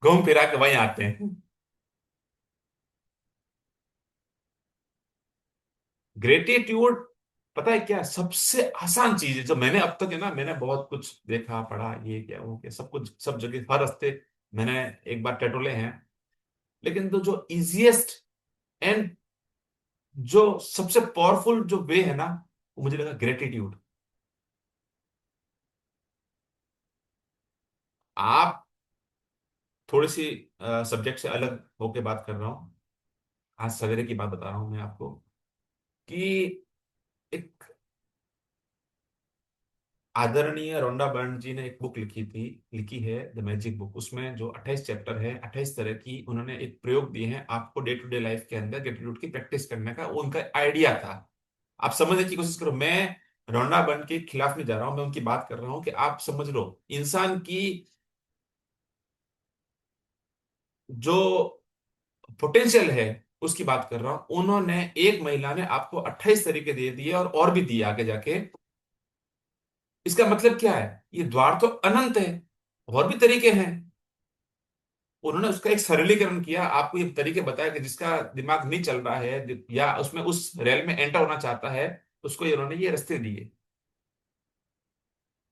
घूम फिरा के वहीं आते हैं। ग्रेटिट्यूड, पता है क्या सबसे आसान चीज है जो मैंने अब तक, है ना, मैंने बहुत कुछ देखा पढ़ा, ये क्या वो क्या, सब कुछ सब जगह हर रास्ते मैंने एक बार टटोले हैं। लेकिन तो जो इजिएस्ट एंड जो सबसे पावरफुल जो वे है ना, वो मुझे लगा ग्रेटिट्यूड। आप थोड़ी सी सब्जेक्ट से अलग होके बात कर रहा हूँ। आज सवेरे की बात बता रहा हूँ मैं आपको कि एक आदरणीय रोंडा बर्न जी ने एक बुक लिखी है द मैजिक बुक। उसमें जो 28 चैप्टर है, 28 तरह की उन्होंने एक प्रयोग दिए हैं आपको डे टू डे लाइफ के अंदर ग्रेटिट्यूड की प्रैक्टिस करने का, वो उनका आइडिया था। आप समझने की कोशिश करो, मैं रोंडा बर्न के खिलाफ नहीं जा रहा हूं, मैं उनकी बात कर रहा हूं कि आप समझ लो इंसान की जो पोटेंशियल है, उसकी बात कर रहा हूं। उन्होंने, एक महिला ने आपको 28 तरीके दे दिए और भी दिए आगे जाके। इसका मतलब क्या है? ये द्वार तो अनंत है, और भी तरीके हैं। उन्होंने उसका एक सरलीकरण किया, आपको ये तरीके बताया कि जिसका दिमाग नहीं चल रहा है या उसमें उस रेल में एंटर होना चाहता है, उसको उन्होंने ये रास्ते दिए।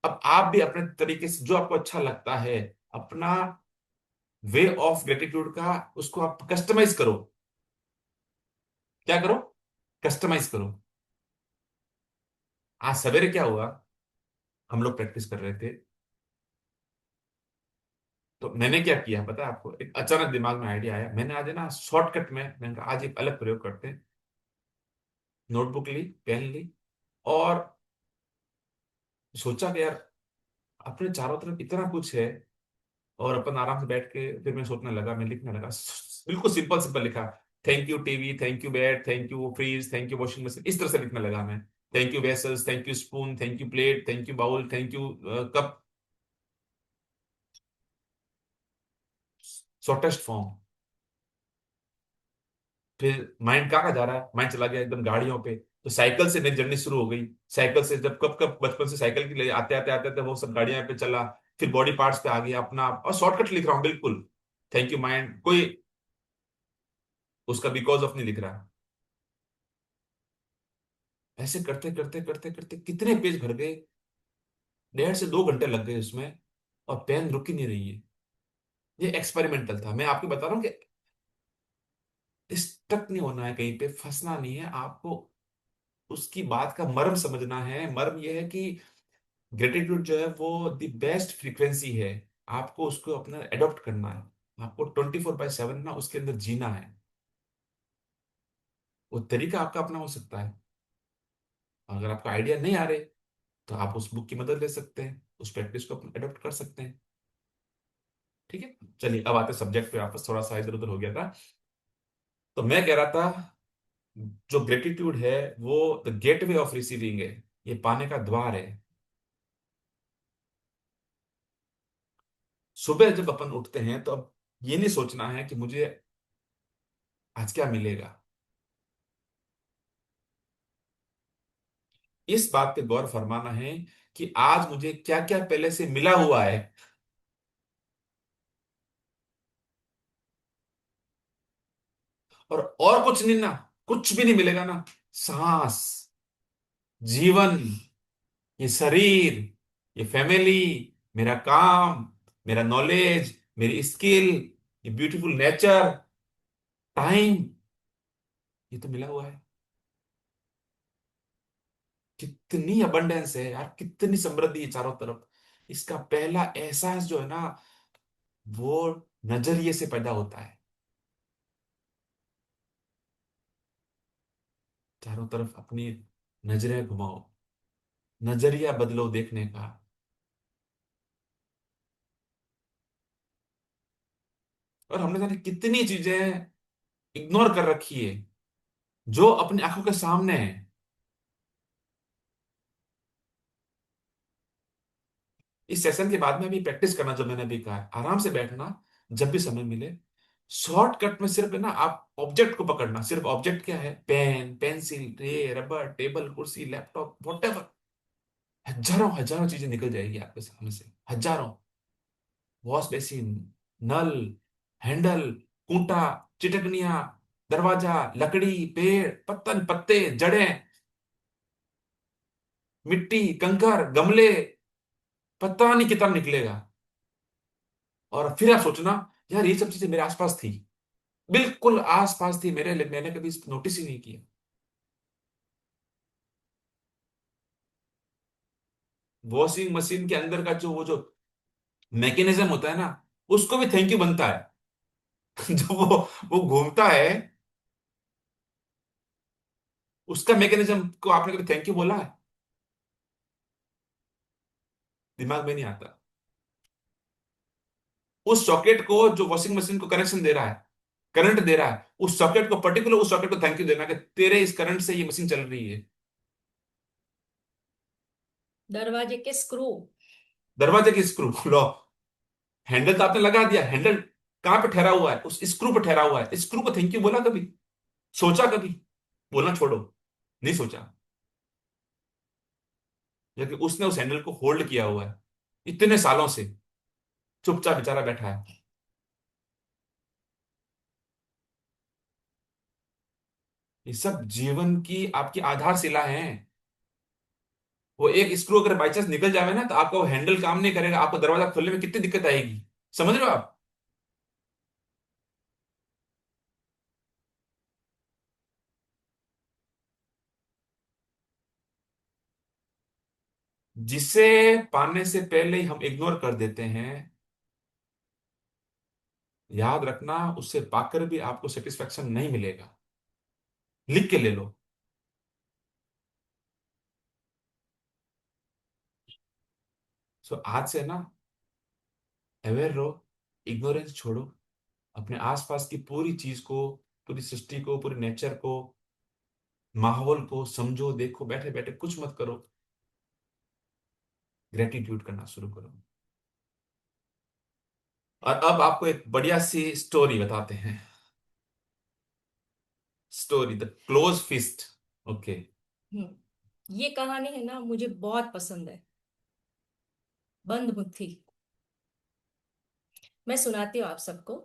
अब आप भी अपने तरीके से जो आपको अच्छा लगता है, अपना वे ऑफ ग्रेटिट्यूड का, उसको आप कस्टमाइज करो। क्या करो? कस्टमाइज करो। आज सवेरे क्या हुआ, हम लोग प्रैक्टिस कर रहे थे, तो मैंने क्या किया पता है आपको? एक अचानक दिमाग में आइडिया आया, मैंने आज, है ना, शॉर्टकट में मैंने कहा आज एक अलग प्रयोग करते हैं। नोटबुक ली, पेन ली, और सोचा कि यार अपने चारों तरफ इतना कुछ है, और अपन आराम से बैठ के, फिर मैं सोचने लगा, मैं लिखने लगा। बिल्कुल सिंपल सिंपल लिखा। Thank you TV, thank you bed, thank you fridge, thank you washing machine, इस तरह से लिखने लगा मैं। Thank you vessels, thank you spoon, thank you plate, thank you bowl, thank you cup. Shortest form. फिर माइंड कहाँ कहाँ जा रहा है, माइंड चला गया एकदम गाड़ियों पे। तो साइकिल से मेरी जर्नी शुरू हो गई। साइकिल से जब कब कब बचपन से साइकिल के लिए आते आते वो सब गाड़ियां पे चला। फिर बॉडी पार्ट्स पे आ गया अपना, और शॉर्टकट लिख रहा हूँ बिल्कुल। थैंक यू माइंड, कोई उसका बिकॉज ऑफ नहीं लिख रहा। ऐसे करते करते करते करते कितने पेज भर गए, 1.5 से 2 घंटे लग गए उसमें, और पेन रुक ही नहीं रही है। ये एक्सपेरिमेंटल था, मैं आपको बता रहा हूँ कि स्टक नहीं होना है, कहीं पे फंसना नहीं है आपको। उसकी बात का मर्म समझना है। मर्म यह है कि ग्रेटिट्यूड जो है वो द बेस्ट फ्रीक्वेंसी है। आपको उसको अपना एडॉप्ट करना है। आपको 24/7 ना उसके अंदर जीना है। वो तरीका आपका अपना हो सकता है। अगर आपका आइडिया नहीं आ रहे तो आप उस बुक की मदद ले सकते हैं, उस प्रैक्टिस को अडॉप्ट कर सकते हैं। ठीक है, चलिए अब आते सब्जेक्ट पे, वापस थोड़ा सा इधर उधर हो गया था। तो मैं कह रहा था, जो ग्रेटिट्यूड है वो द गेटवे ऑफ रिसीविंग है, ये पाने का द्वार है। सुबह जब अपन उठते हैं तो अब ये नहीं सोचना है कि मुझे आज क्या मिलेगा। इस बात पे गौर फरमाना है कि आज मुझे क्या क्या पहले से मिला हुआ है। और कुछ नहीं ना, कुछ भी नहीं मिलेगा ना। सांस, जीवन, ये शरीर, ये फैमिली, मेरा काम, मेरा नॉलेज, मेरी स्किल, ये ब्यूटीफुल नेचर, टाइम, ये तो मिला हुआ है। कितनी अबंडेंस है यार, कितनी समृद्धि है चारों तरफ। इसका पहला एहसास जो है ना, वो नजरिए से पैदा होता है। चारों तरफ अपनी नजरें घुमाओ, नजरिया बदलो देखने का। और हमने जाने कितनी चीजें इग्नोर कर रखी है जो अपनी आंखों के सामने है। इस सेशन के बाद में भी प्रैक्टिस करना, जो मैंने अभी कहा है, आराम से बैठना, जब भी समय मिले, शॉर्टकट में सिर्फ है ना, आप ऑब्जेक्ट को पकड़ना। सिर्फ ऑब्जेक्ट क्या है? Pen, pencil, tray, rubber, table, कुर्सी, लैपटॉप, वॉटेवर। हजारों हजारों चीजें निकल जाएगी आपके सामने से, हजारों। वॉश बेसिन, नल, हैंडल, कूंटा, चिटकनिया, दरवाजा, लकड़ी, पेड़, पत्तन, पत्ते, जड़ें, मिट्टी, कंकर, गमले, पता नहीं कितना निकलेगा। और फिर आप सोचना, यार ये सब चीजें मेरे आसपास थी, बिल्कुल आसपास थी मेरे, मैंने कभी नोटिस ही नहीं किया। वॉशिंग मशीन के अंदर का जो वो जो मैकेनिज्म होता है ना, उसको भी थैंक यू बनता है। जो वो घूमता है, उसका मैकेनिज्म को आपने कभी थैंक यू बोला है? दिमाग में नहीं आता। उस सॉकेट को जो वॉशिंग मशीन को कनेक्शन दे रहा है, करंट दे रहा है, उस सॉकेट को, पर्टिकुलर उस सॉकेट को थैंक यू देना कि तेरे इस करंट से ये मशीन चल रही है। दरवाजे के स्क्रू। दरवाजे की स्क्रू लो, हैंडल तो आपने लगा दिया, हैंडल कहां पे ठहरा हुआ है? उस स्क्रू पे ठहरा हुआ है। स्क्रू को थैंक यू बोला कभी? सोचा कभी? बोलना छोड़ो, नहीं सोचा। जबकि उसने उस हैंडल को होल्ड किया हुआ है इतने सालों से, चुपचाप बेचारा बैठा है। ये सब जीवन की आपकी आधारशिला है। वो एक स्क्रू अगर बाई चांस निकल जाए ना, तो आपका वो हैंडल काम नहीं करेगा, आपको दरवाजा खोलने में कितनी दिक्कत आएगी। समझ रहे हो आप? जिसे पाने से पहले ही हम इग्नोर कर देते हैं, याद रखना, उससे पाकर भी आपको सेटिस्फेक्शन नहीं मिलेगा। लिख के ले लो। सो आज से ना अवेयर रहो, इग्नोरेंस छोड़ो। अपने आसपास की पूरी चीज को, पूरी सृष्टि को, पूरे नेचर को, माहौल को समझो, देखो, बैठे बैठे कुछ मत करो, ग्रेटिट्यूड करना शुरू करो। और अब आपको एक बढ़िया सी स्टोरी बताते हैं। Story the close fist. Okay. ये कहानी है ना, मुझे बहुत पसंद है। बंद बुद्धि। मैं सुनाती हूँ आप सबको।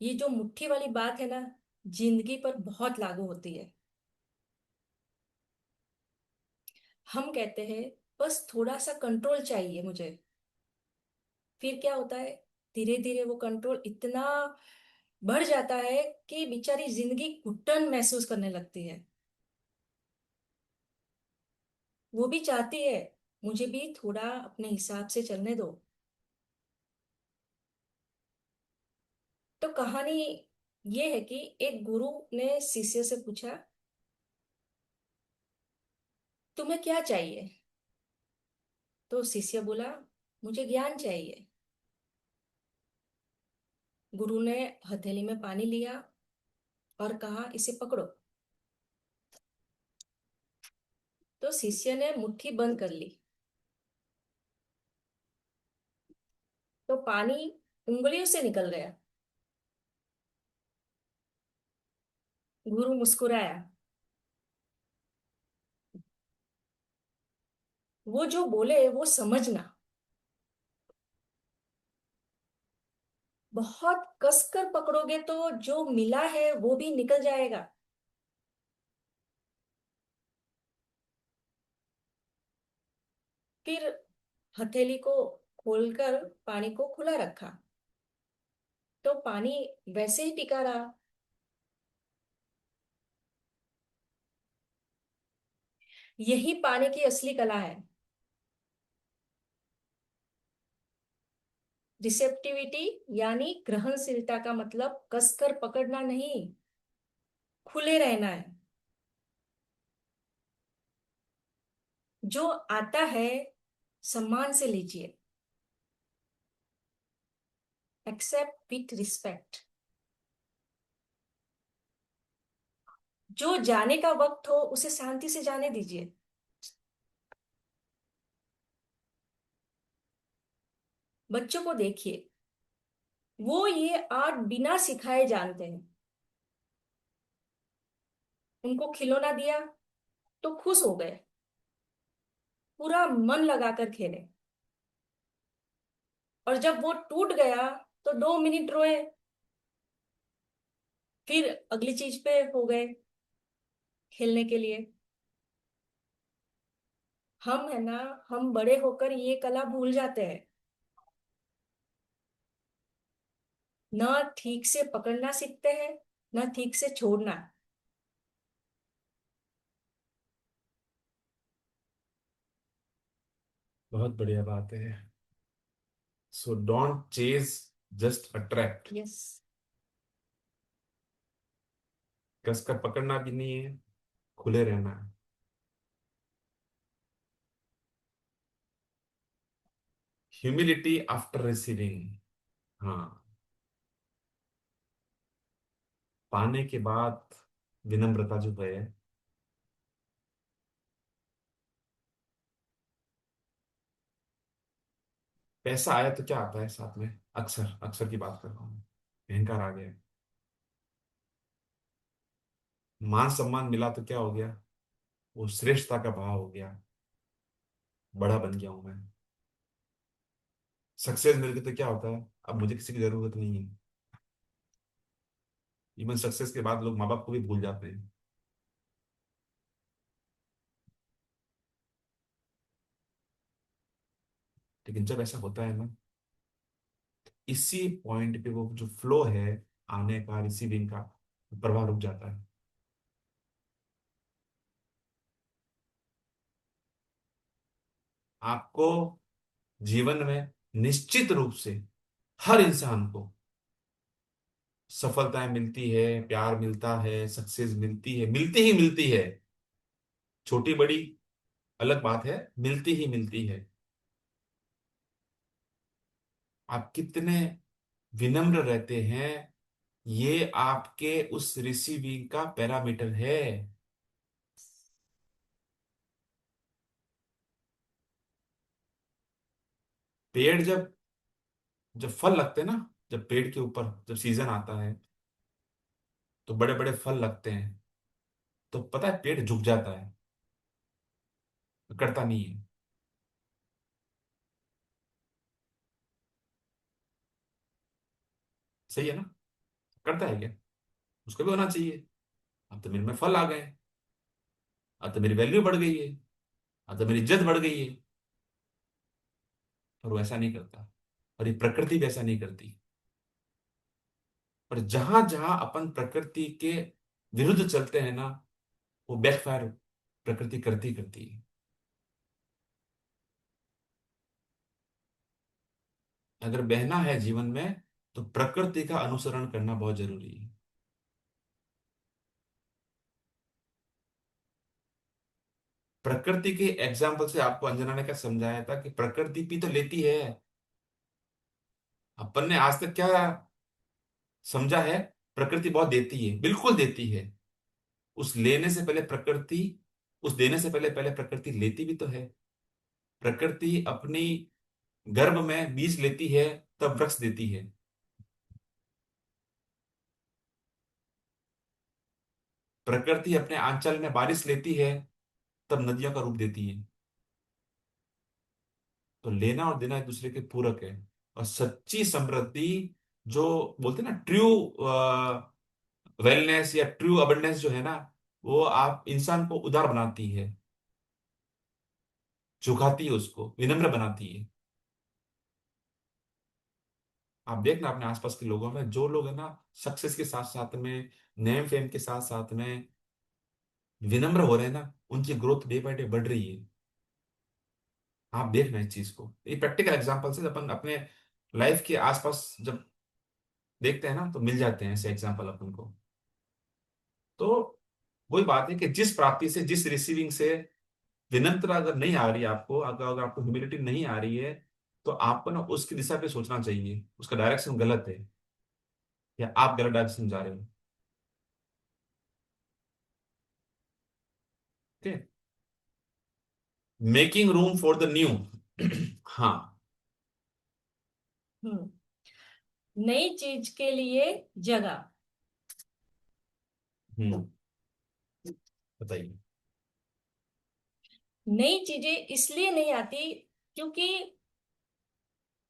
ये जो मुट्ठी वाली बात है ना, जिंदगी पर बहुत लागू होती है। हम कहते हैं बस थोड़ा सा कंट्रोल चाहिए मुझे। फिर क्या होता है? धीरे धीरे वो कंट्रोल इतना बढ़ जाता है कि बेचारी जिंदगी घुटन महसूस करने लगती है। वो भी चाहती है मुझे भी थोड़ा अपने हिसाब से चलने दो। तो कहानी ये है कि एक गुरु ने शिष्य से पूछा, तुम्हें क्या चाहिए? तो शिष्य बोला, मुझे ज्ञान चाहिए। गुरु ने हथेली में पानी लिया और कहा, इसे पकड़ो। तो शिष्य ने मुट्ठी बंद कर ली, तो पानी उंगलियों से निकल गया। गुरु मुस्कुराया। वो जो बोले वो समझना, बहुत कसकर पकड़ोगे तो जो मिला है वो भी निकल जाएगा। फिर हथेली को खोलकर पानी को खुला रखा, तो पानी वैसे ही टिका रहा। यही पाने की असली कला है। रिसेप्टिविटी यानी ग्रहणशीलता का मतलब कसकर पकड़ना नहीं, खुले रहना है। जो आता है सम्मान से लीजिए, एक्सेप्ट विथ रिस्पेक्ट। जो जाने का वक्त हो उसे शांति से जाने दीजिए। बच्चों को देखिए, वो ये आर्ट बिना सिखाए जानते हैं। उनको खिलौना दिया तो खुश हो गए, पूरा मन लगाकर खेले। और जब वो टूट गया तो 2 मिनट रोए, फिर अगली चीज पे हो गए खेलने के लिए। हम है ना, हम बड़े होकर ये कला भूल जाते हैं। न ठीक से पकड़ना सीखते हैं, न ठीक से छोड़ना। बहुत बढ़िया बात है। So don't chase, just attract. Yes. कस कर पकड़ना भी नहीं है, खुले रहना है। Humility after receiving. हाँ, पाने के बाद विनम्रता जो है। पैसा आया तो क्या आता है साथ में? अक्सर अक्सर की बात कर रहा हूँ। अहंकार आ गया। मान सम्मान मिला तो क्या हो गया? वो श्रेष्ठता का भाव हो गया। बड़ा बन गया हूं मैं। सक्सेस मिल गई तो क्या होता है? अब मुझे किसी की जरूरत नहीं है। इवन सक्सेस के बाद लोग माँ बाप को भी भूल जाते हैं। लेकिन जब ऐसा होता है ना, इसी पॉइंट पे वो जो फ्लो है आने का, रिसीविंग का, प्रवाह रुक जाता है। आपको जीवन में निश्चित रूप से हर इंसान को सफलताएं मिलती है, प्यार मिलता है, सक्सेस मिलती है, मिलती ही मिलती है। छोटी बड़ी अलग बात है, मिलती ही मिलती है। आप कितने विनम्र रहते हैं, ये आपके उस रिसीविंग का पैरामीटर है। पेड़ जब जब फल लगते हैं ना, जब पेड़ के ऊपर जब सीजन आता है तो बड़े बड़े फल लगते हैं, तो पता है पेड़ झुक जाता है, करता नहीं है। सही है ना? करता है क्या? उसको भी होना चाहिए। अब तो मेरे में फल आ गए, अब तो मेरी वैल्यू बढ़ गई है, अब तो मेरी इज्जत बढ़ गई है। पर वो ऐसा नहीं करता, और ये प्रकृति भी ऐसा नहीं करती। पर जहां जहां अपन प्रकृति के विरुद्ध चलते हैं ना, वो बैकफायर प्रकृति करती करती है। अगर बहना है जीवन में, तो प्रकृति का अनुसरण करना बहुत जरूरी है। प्रकृति के एग्जाम्पल से आपको अंजना ने क्या समझाया था कि प्रकृति भी तो लेती है। अपन ने आज तक क्या समझा है? प्रकृति बहुत देती है, बिल्कुल देती है। उस लेने से पहले प्रकृति, उस देने से पहले पहले प्रकृति लेती भी तो है। प्रकृति अपनी गर्भ में बीज लेती है, तब वृक्ष देती है। प्रकृति अपने आंचल में बारिश लेती है, तब नदियों का रूप देती है। तो लेना और देना एक दूसरे के पूरक है। और सच्ची समृद्धि, जो बोलते हैं ना ट्रू वेलनेस या ट्रू अबंडेंस जो है ना, वो आप इंसान को उदार बनाती है, झुकाती है, उसको विनम्र बनाती है। आप देखना अपने आसपास के लोगों में, जो लोग है ना सक्सेस के साथ साथ में, नेम फेम के साथ साथ में विनम्र हो रहे हैं ना, उनकी ग्रोथ डे बाय डे बढ़ रही है। आप देखना इस चीज को, ये प्रैक्टिकल एग्जांपल से अपन अपने लाइफ के आसपास जब देखते हैं ना, तो मिल जाते हैं ऐसे एग्जांपल अपन को। तो वही बात है कि जिस प्राप्ति से, जिस रिसीविंग से विनम्रता अगर नहीं आ रही है आपको, अगर अगर आपको ह्यूमिलिटी नहीं आ रही है, तो आपको ना उसकी दिशा पे सोचना चाहिए, उसका डायरेक्शन गलत है या आप गलत डायरेक्शन जा रहे हो। ठीक है। Making room for the new. हाँ। हम्म। नई चीज के लिए जगह। हम्म। बताइए। नई चीजें इसलिए नहीं आती क्योंकि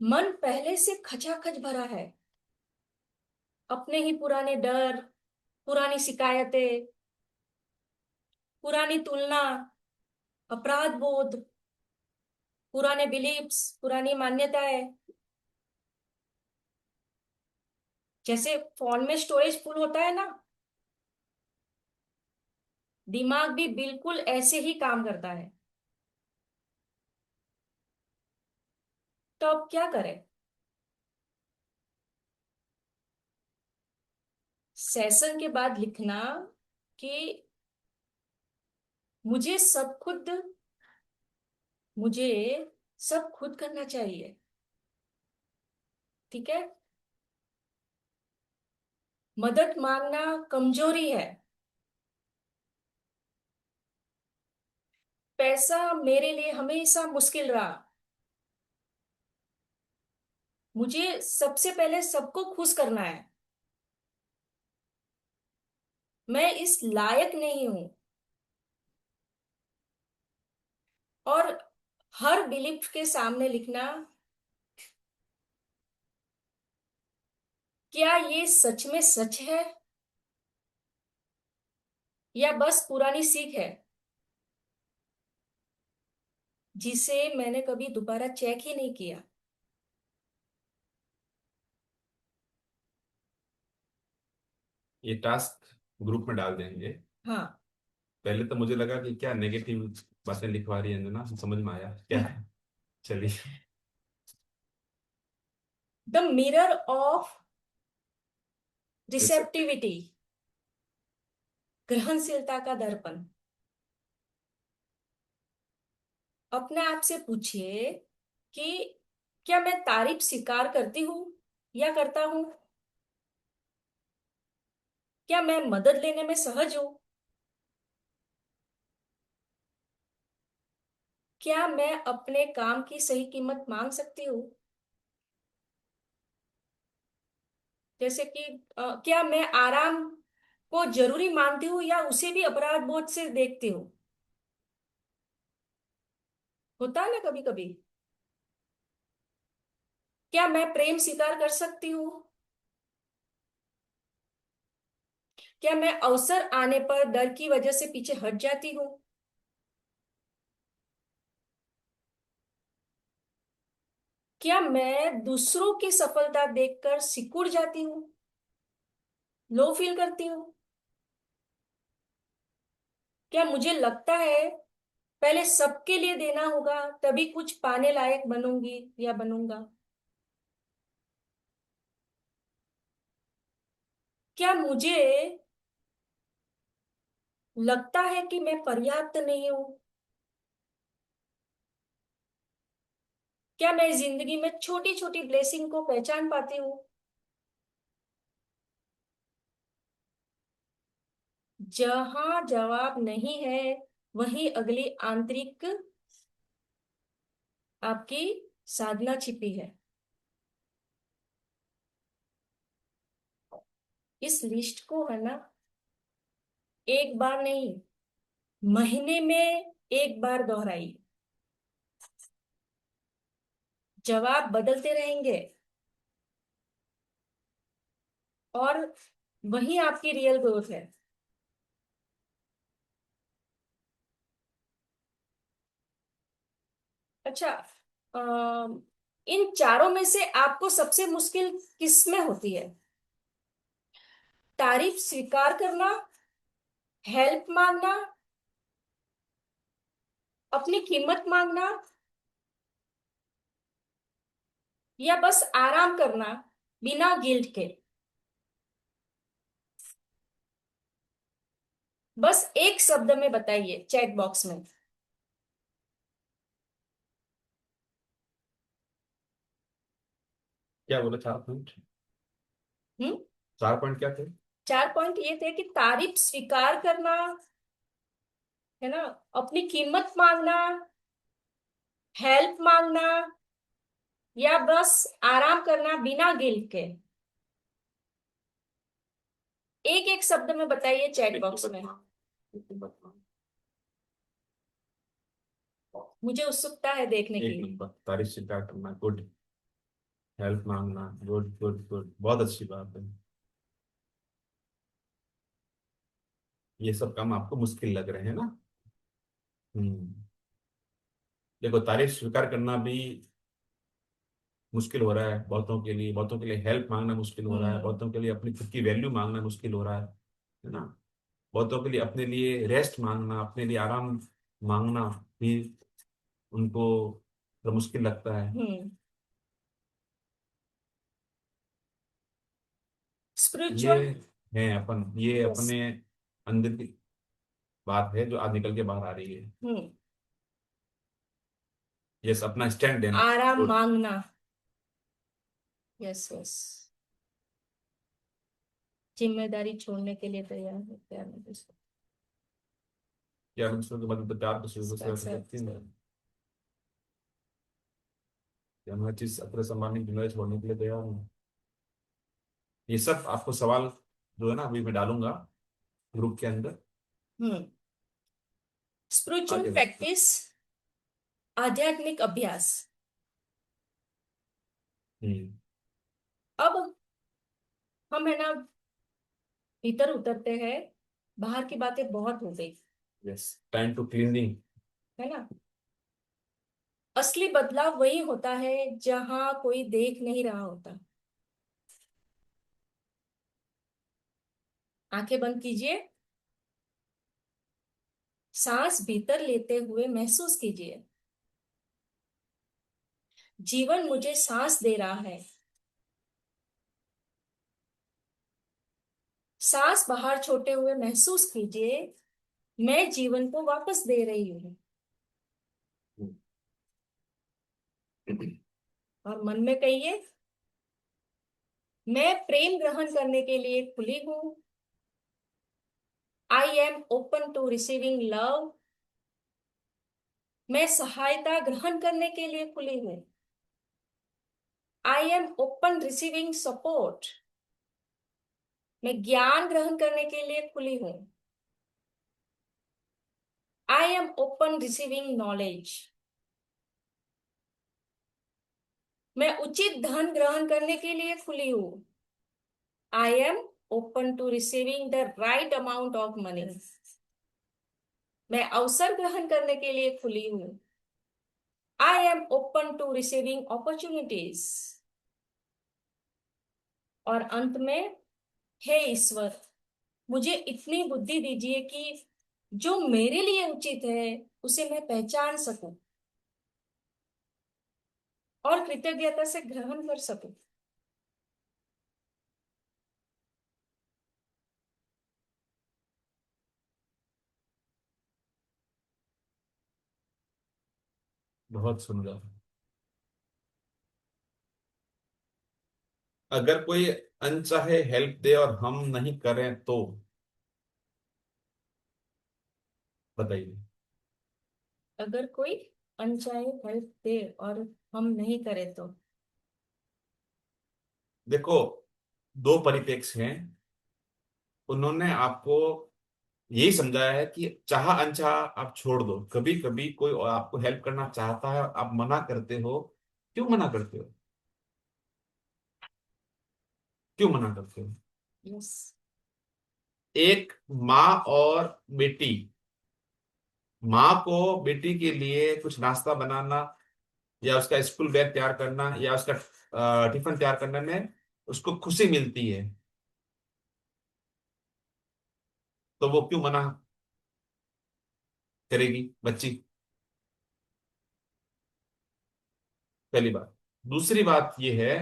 मन पहले से खचाखच भरा है। अपने ही पुराने डर, पुरानी शिकायतें, पुरानी तुलना, अपराध बोध, पुराने बिलीव्स, पुरानी मान्यताएं। जैसे फोन में स्टोरेज फुल होता है ना, दिमाग भी बिल्कुल ऐसे ही काम करता है। तो अब क्या करें? सेशन के बाद लिखना कि मुझे सब खुद मुझे सब खुद करना चाहिए। ठीक है। मदद मांगना कमजोरी है। पैसा मेरे लिए हमेशा मुश्किल रहा। मुझे सबसे पहले सबको खुश करना है। मैं इस लायक नहीं हूं। और हर बिलीफ के सामने लिखना, क्या ये सच में सच है या बस पुरानी सीख है जिसे मैंने कभी दोबारा चेक ही नहीं किया। ये टास्क ग्रुप में डाल देंगे। हाँ। पहले तो मुझे लगा कि क्या नेगेटिव बातें लिखवा रही है अंजना, समझ में आया क्या है। चलिए। द मिरर ऑफ जैसे रिसेप्टिविटी, ग्रहणशीलता का दर्पण। अपने आप से पूछिए कि क्या मैं तारीफ स्वीकार करती हूँ या करता हूँ? क्या मैं मदद लेने में सहज हूँ? क्या मैं अपने काम की सही कीमत मांग सकती हूँ? जैसे कि क्या मैं आराम को जरूरी मानती हूँ या उसे भी अपराध बोध से देखती हूँ? होता है ना कभी कभी। क्या मैं प्रेम स्वीकार कर सकती हूँ? क्या मैं अवसर आने पर डर की वजह से पीछे हट जाती हूँ? क्या मैं दूसरों की सफलता देखकर सिकुड़ जाती हूँ, लो फील करती हूँ? क्या मुझे लगता है पहले सबके लिए देना होगा तभी कुछ पाने लायक बनूंगी या बनूंगा? क्या मुझे लगता है कि मैं पर्याप्त नहीं हूं? क्या मैं जिंदगी में छोटी छोटी ब्लेसिंग को पहचान पाती हूँ? जहां जवाब नहीं है, वहीं अगली आंतरिक आपकी साधना छिपी है। इस लिस्ट को है ना, एक बार नहीं, महीने में एक बार दोहराइए। जवाब बदलते रहेंगे, और वही आपकी रियल ग्रोथ है। अच्छा, इन चारों में से आपको सबसे मुश्किल किस में होती है? तारीफ स्वीकार करना, हेल्प मांगना, अपनी कीमत मांगना, या बस आराम करना बिना गिल्ट के? बस एक शब्द में बताइए चैट बॉक्स में। क्या बोले 4 पॉइंट? हम्म 4 पॉइंट क्या थे? 4 पॉइंट ये थे कि तारीफ स्वीकार करना, है ना, अपनी कीमत मांगना, हेल्प मांगना, या बस आराम करना बिना गिल्ट के। एक एक शब्द में बताइए चैट एक बॉक्स नंबर में। एक नंबर मुझे उत्सुकता है देखने की। 1 नंबर तारीफ स्वीकार करना, गुड। हेल्प मांगना, गुड गुड गुड, बहुत अच्छी बात है। ये सब काम आपको मुश्किल लग रहे हैं ना? हम्म। देखो, तारीफ स्वीकार करना भी मुश्किल हो रहा है बहुतों के लिए, बहुतों के लिए हेल्प मांगना मुश्किल हो रहा है, हम्म बहुतों के लिए अपनी खुद की वैल्यू मांगना मुश्किल हो रहा है ना? बहुतों के लिए अपने लिए रेस्ट मांगना, अपने लिए आराम मांगना भी उनको थोड़ा मुश्किल लगता है। हम्म ये स्पिरिचुअल। है ये यस। अपने अंदर की बात है जो आज निकल के बाहर आ रही है। हम्म यस, अपना स्टैंड देना। आराम गुड। मांगना। Yes yes. जिम्मेदारी छोड़ने के लिए तैयार है, तैयार नहीं। क्या दूसरों के बाद प्यार को शुरू इसका से सब करती है? क्या मैं हर चीज अपने संभालने की जिम्मेदारी छोड़ने के लिए तैयार हूँ? ये सब आपको सवाल जो है ना, अभी मैं डालूंगा ग्रुप के अंदर। हम्म स्पिरिचुअल आगे बढ़ते प्रैक्टिस, आध्यात्मिक अभ्यास। हैं। अब हम है ना भीतर उतरते हैं, बाहर की बातें बहुत हो गई, यस, टाइम टू क्लीनिंग। है ना। असली बदलाव वही होता है जहां कोई देख नहीं रहा होता। आंखें बंद कीजिए, सांस भीतर लेते हुए महसूस कीजिए, जीवन मुझे सांस दे रहा है। सांस बाहर छोड़ते हुए महसूस कीजिए, मैं जीवन को वापस दे रही हूँ। और मन में कहिए, मैं प्रेम ग्रहण करने के लिए खुली हूँ। I am open to receiving love. मैं सहायता ग्रहण करने के लिए खुली हूँ। I am open receiving support. मैं ज्ञान ग्रहण करने के लिए खुली हूँ। I am open receiving knowledge. मैं उचित धन ग्रहण करने के लिए खुली हूँ। I am open to receiving the right amount of money. मैं अवसर ग्रहण करने के लिए खुली हूँ। I am open to receiving opportunities. और अंत में, हे ईश्वर, मुझे इतनी बुद्धि दीजिए कि जो मेरे लिए उचित है उसे मैं पहचान सकूं और कृतज्ञता से ग्रहण कर सकूं। बहुत सुंदर। अगर कोई अनचाहे हेल्प दे और हम नहीं करें तो बताइए। अगर कोई अनचाहे हेल्प दे और हम नहीं करें तो? देखो, दो परिप्रेक्ष्य हैं। उन्होंने आपको यही समझाया है कि चाह अनचाह आप छोड़ दो। कभी कभी कोई और आपको हेल्प करना चाहता है और आप मना करते हो। क्यों मना करते हो? क्यों मना करते हो? यस। एक माँ और बेटी, माँ को बेटी के लिए कुछ नाश्ता बनाना या उसका स्कूल बैग तैयार करना या उसका टिफिन तैयार करने में उसको खुशी मिलती है, तो वो क्यों मना करेगी बच्ची? पहली बात। दूसरी बात ये है,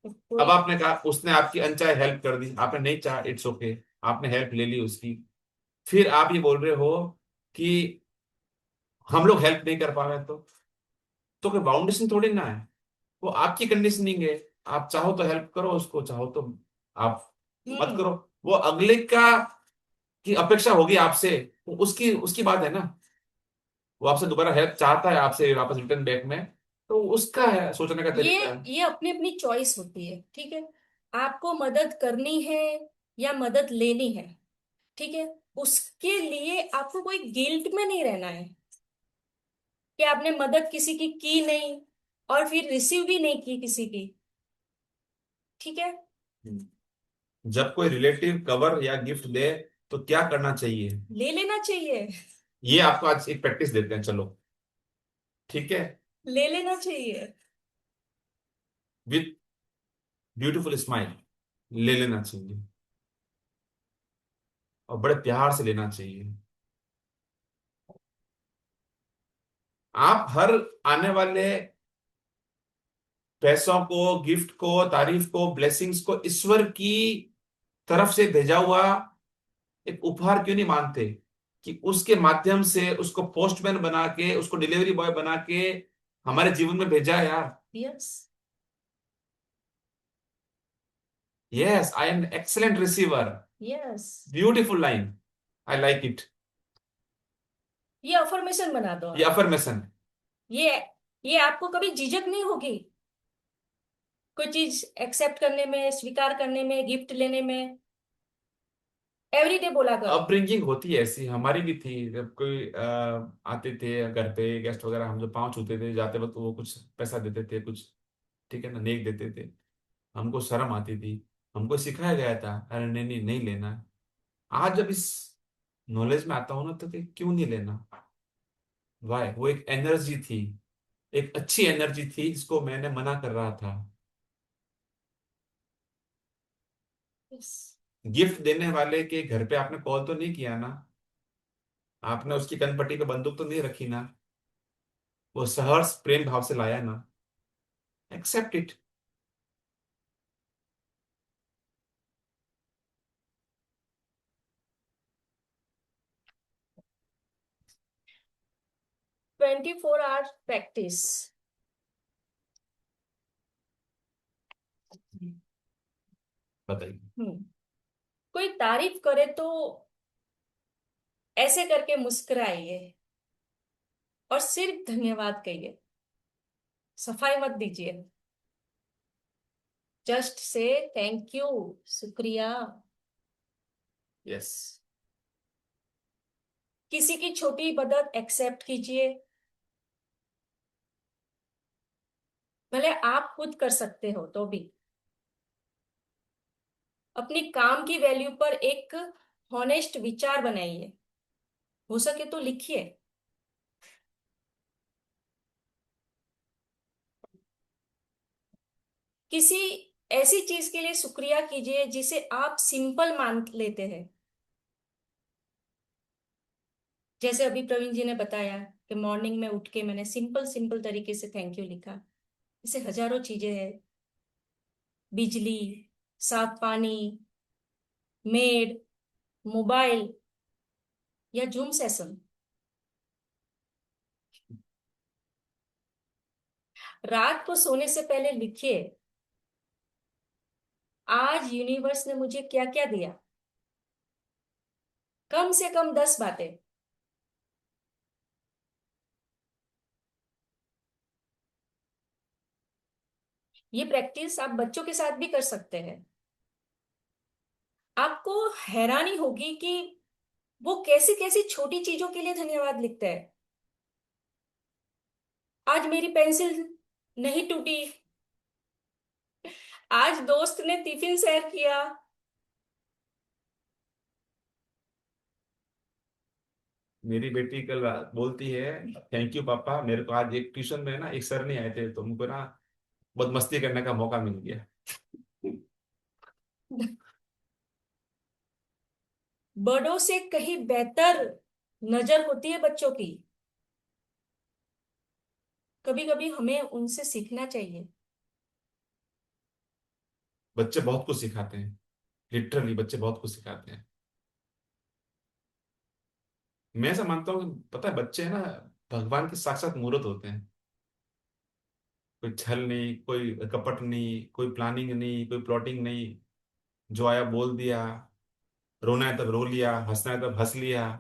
अब कोई। आपने कहा उसने आपकी अनचाहे हेल्प कर दी, आपने नहीं चाहा, इट्स ओके, आपने हेल्प ले ली उसकी। फिर आप ये बोल रहे हो कि हम लोग हेल्प नहीं कर पा रहे, तो कोई बाउंडेशन थोड़ी ना है। वो आपकी कंडीशनिंग है। आप चाहो तो हेल्प करो उसको, चाहो तो आप मत हम्म। करो। वो अगले का की अपेक्षा होगी आपसे, वो उसकी उसकी बात है ना। वो आपसे दोबारा हेल्प चाहता है, आपसे वापस रिटर्न बैक में, तो उसका है सोचने का ये तरीका है। ये अपनी अपनी चॉइस होती है, ठीक है। आपको मदद करनी है या मदद लेनी है, ठीक है। उसके लिए आपको कोई गिल्ट में नहीं रहना है कि आपने मदद किसी की नहीं और फिर रिसीव भी नहीं की किसी की, ठीक है। जब कोई रिलेटिव कवर या गिफ्ट दे तो क्या करना चाहिए? ले लेना चाहिए। ये आपको आज एक प्रैक्टिस देते हैं, चलो। ठीक है। ले लेना चाहिए। विथ ब्यूटीफुल स्माइल ले लेना चाहिए, और बड़े प्यार से लेना चाहिए। आप हर आने वाले पैसों को, गिफ्ट को, तारीफ को, ब्लेसिंग्स को ईश्वर की तरफ से भेजा हुआ एक उपहार क्यों नहीं मानते? कि उसके माध्यम से उसको पोस्टमैन बना के, उसको डिलीवरी बॉय बना के हमारे जीवन में भेजा है यार। Yes. Yes, I am excellent receiver. Yes. Beautiful line, I like it. ये अफर्मेशन बना दो ये आप। अफर्मेशन। ये ये आपको कभी झिझक नहीं होगी कोई चीज एक्सेप्ट करने में, स्वीकार करने में, गिफ्ट लेने में। एवरीडे बोला करो। अपब्रिंगिंग होती है ऐसी, हमारी भी थी। जब कोई आते थे घर पे गेस्ट वगैरह, हम जो पाँव छूते थे जाते वक्त, वो कुछ पैसा देते थे, कुछ ठीक है ना, नेक देते थे। हमको शर्म आती थी, हमको सिखाया गया था अरे नहीं नहीं नहीं लेना। आज जब इस नॉलेज में आता हूं ना, तो कि क्यों नहीं लेना? वाई? वो एक एनर्जी थी, एक अच्छी एनर्जी थी जिसको मैंने मना कर रहा था। यस। गिफ्ट देने वाले के घर पे आपने कॉल तो नहीं किया ना? आपने उसकी कनपट्टी पे बंदूक तो नहीं रखी ना? वो सहर्ष प्रेम भाव से लाया ना? Accept it. 24 hour practice. बताइए। हम्म। कोई तारीफ करे तो ऐसे करके मुस्कुराइए और सिर्फ धन्यवाद कहिए। सफाई मत दीजिए। जस्ट से थैंक यू, शुक्रिया। यस। किसी की छोटी मदद एक्सेप्ट कीजिए, भले आप खुद कर सकते हो तो भी। अपनी काम की वैल्यू पर एक हॉनेस्ट विचार बनाइए, हो सके तो लिखिए। किसी ऐसी चीज के लिए शुक्रिया कीजिए जिसे आप सिंपल मान लेते हैं। जैसे अभी प्रवीण जी ने बताया कि मॉर्निंग में उठ के मैंने सिंपल सिंपल तरीके से थैंक यू लिखा। ऐसे हजारों चीजें हैं। बिजली, साफ पानी, मेड, मोबाइल या जूम सेशन। रात को सोने से पहले लिखिए, आज यूनिवर्स ने मुझे क्या क्या दिया? कम से कम 10 बातें। ये प्रैक्टिस आप बच्चों के साथ भी कर सकते हैं। आपको हैरानी होगी कि वो कैसी कैसी छोटी चीजों के लिए धन्यवाद लिखते हैं। आज मेरी पेंसिल नहीं टूटी। आज दोस्त ने टिफिन शेयर किया। मेरी बेटी कल बोलती है, थैंक यू पापा, मेरे को आज एक ट्यूशन में ना एक सर नहीं आए थे तो उनको ना बहुत मस्ती करने का मौका मिल गया। बड़ों से कहीं बेहतर नजर होती है बच्चों की। कभी कभी हमें उनसे सीखना चाहिए। बच्चे बहुत कुछ सिखाते हैं, लिटरली बच्चे बहुत कुछ सिखाते हैं। मैं ऐसा मानता हूँ कि पता है बच्चे है ना, भगवान के साक्षात मूर्त होते हैं। कोई छल नहीं, कोई कपट नहीं, कोई प्लानिंग नहीं, कोई प्लॉटिंग नहीं। जो आया बोल दिया, रोना है तब रो लिया, हंसना है तब हंस लिया।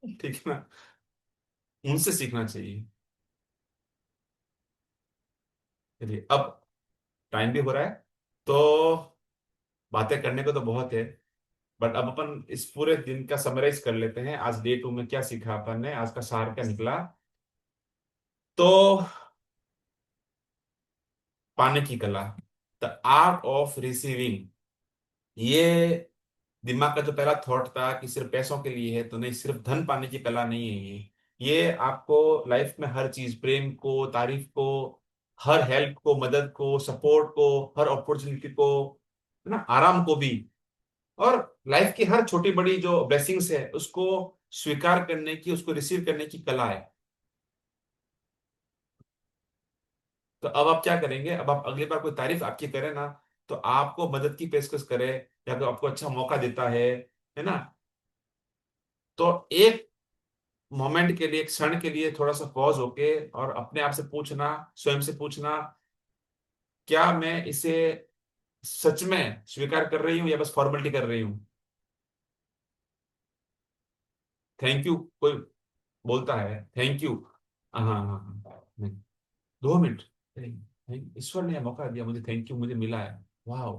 ठीक है ना, उनसे सीखना चाहिए। चलिए अब टाइम भी हो रहा है, तो बातें करने को तो बहुत है, बट अब अपन इस पूरे दिन का समराइज कर लेते हैं। आज डे 2 में क्या सीखा अपन ने, आज का सार क्या निकला। तो पाने की कला, द आर्ट ऑफ रिसीविंग, ये दिमाग का जो पहला थॉट था कि सिर्फ पैसों के लिए है, तो नहीं, सिर्फ धन पाने की कला नहीं है ये आपको लाइफ में हर चीज, प्रेम को, तारीफ को, हर हेल्प को, मदद को, सपोर्ट को, हर अपॉर्चुनिटी को, है ना, आराम को भी, और लाइफ की हर छोटी बड़ी जो ब्लेसिंग्स है उसको स्वीकार करने की, उसको रिसीव करने की कला है। तो अब आप क्या करेंगे, अब आप अगली बार कोई तारीफ आपकी करे ना, तो आपको मदद की पेशकश करे या फिर आपको अच्छा मौका देता है ना, तो एक मोमेंट के लिए, एक क्षण के लिए थोड़ा सा पॉज होके और अपने आप से पूछना, स्वयं से पूछना, क्या मैं इसे सच में स्वीकार कर रही हूँ या बस फॉर्मेलिटी कर रही हूँ। थैंक यू कोई बोलता है, थैंक यू, हाँ हाँ हाँ, नहीं, 2 मिनट, ईश्वर ने यह मौका दिया मुझे, थैंक यू, मुझे मिला है, वाह।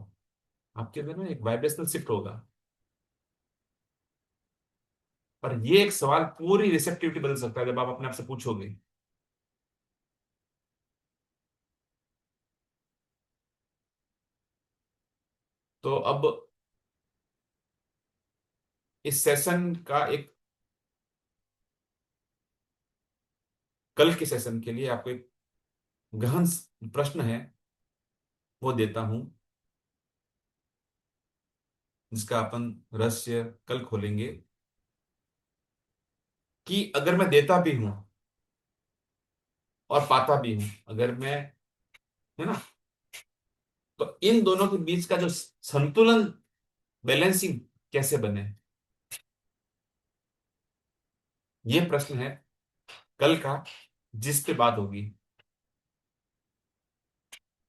आपके अंदर ना एक वाइब्रेशनल शिफ्ट होगा। पर ये एक सवाल पूरी रिसेप्टिविटी बदल सकता है जब आप अपने आप से पूछोगे। तो अब इस सेशन का एक, कल के सेशन के लिए आपको एक गहन प्रश्न है, वो देता हूं, जिसका अपन रहस्य कल खोलेंगे। कि अगर मैं देता भी हूं और पाता भी हूं, अगर मैं, है ना, तो इन दोनों के बीच का जो संतुलन, बैलेंसिंग कैसे बने, ये प्रश्न है कल का, जिस पे बात होगी।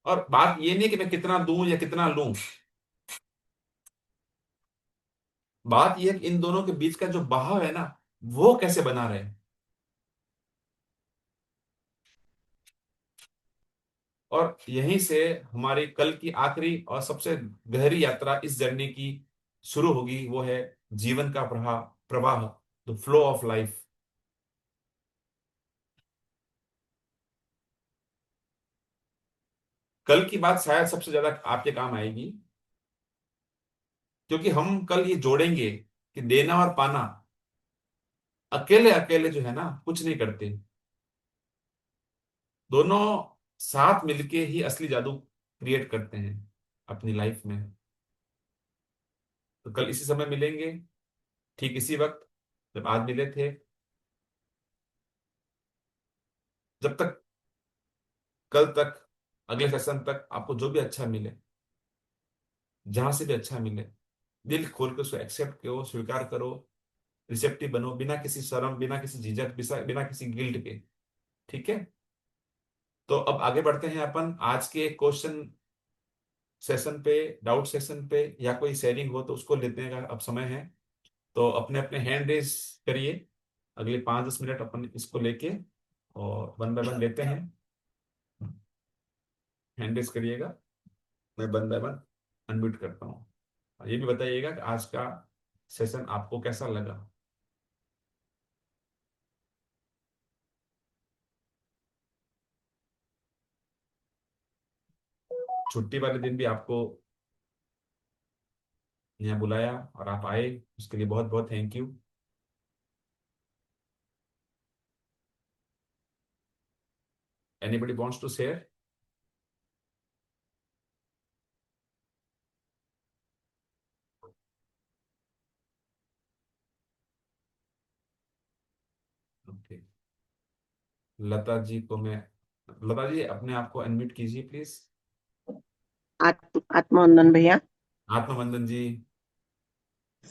और बात ये नहीं कि मैं कितना दूं या कितना लूं, बात ये है कि इन दोनों के बीच का जो बहाव है ना, वो कैसे बना रहे। और यहीं से हमारी कल की आखिरी और सबसे गहरी यात्रा इस जर्नी की शुरू होगी, वो है जीवन का प्रवाह, प्रवाह, द फ्लो ऑफ लाइफ। कल की बात शायद सबसे ज्यादा आपके काम आएगी, क्योंकि हम कल ये जोड़ेंगे कि देना और पाना अकेले अकेले जो है ना कुछ नहीं करते, दोनों साथ मिलके ही असली जादू क्रिएट करते हैं अपनी लाइफ में। तो कल इसी समय मिलेंगे, ठीक इसी वक्त जब आज मिले थे। जब तक, कल तक, अगले सेशन तक आपको जो भी अच्छा मिले, जहां से भी अच्छा मिले, दिल खोल के उसको एक्सेप्ट करो, स्वीकार करो, रिसेप्टिव बनो, बिना किसी शर्म, बिना किसी झिझक, बिना किसी गिल्ट के। ठीक है, तो अब आगे बढ़ते हैं अपन आज के क्वेश्चन सेशन पे, डाउट सेशन पे या कोई शेयरिंग हो तो उसको लेने का अब समय है। तो अपने अपने हैंड रेस करिए, अगले 5-10 मिनट अपन इसको लेके और वन बाय वन लेते हैं। हैंड रेस करिएगा, मैं वन बाय वन अनम्यूट करता हूँ। और ये भी बताइएगा कि आज का सेशन आपको कैसा लगा। छुट्टी वाले दिन भी आपको यहाँ बुलाया और आप आए, उसके लिए बहुत बहुत thank you. Anybody wants to share? Okay, Lata ji को मैं, लता जी अपने आप को अनम्यूट कीजिए प्लीज। आत्मवंदन भैया। आत्मवंदन जी।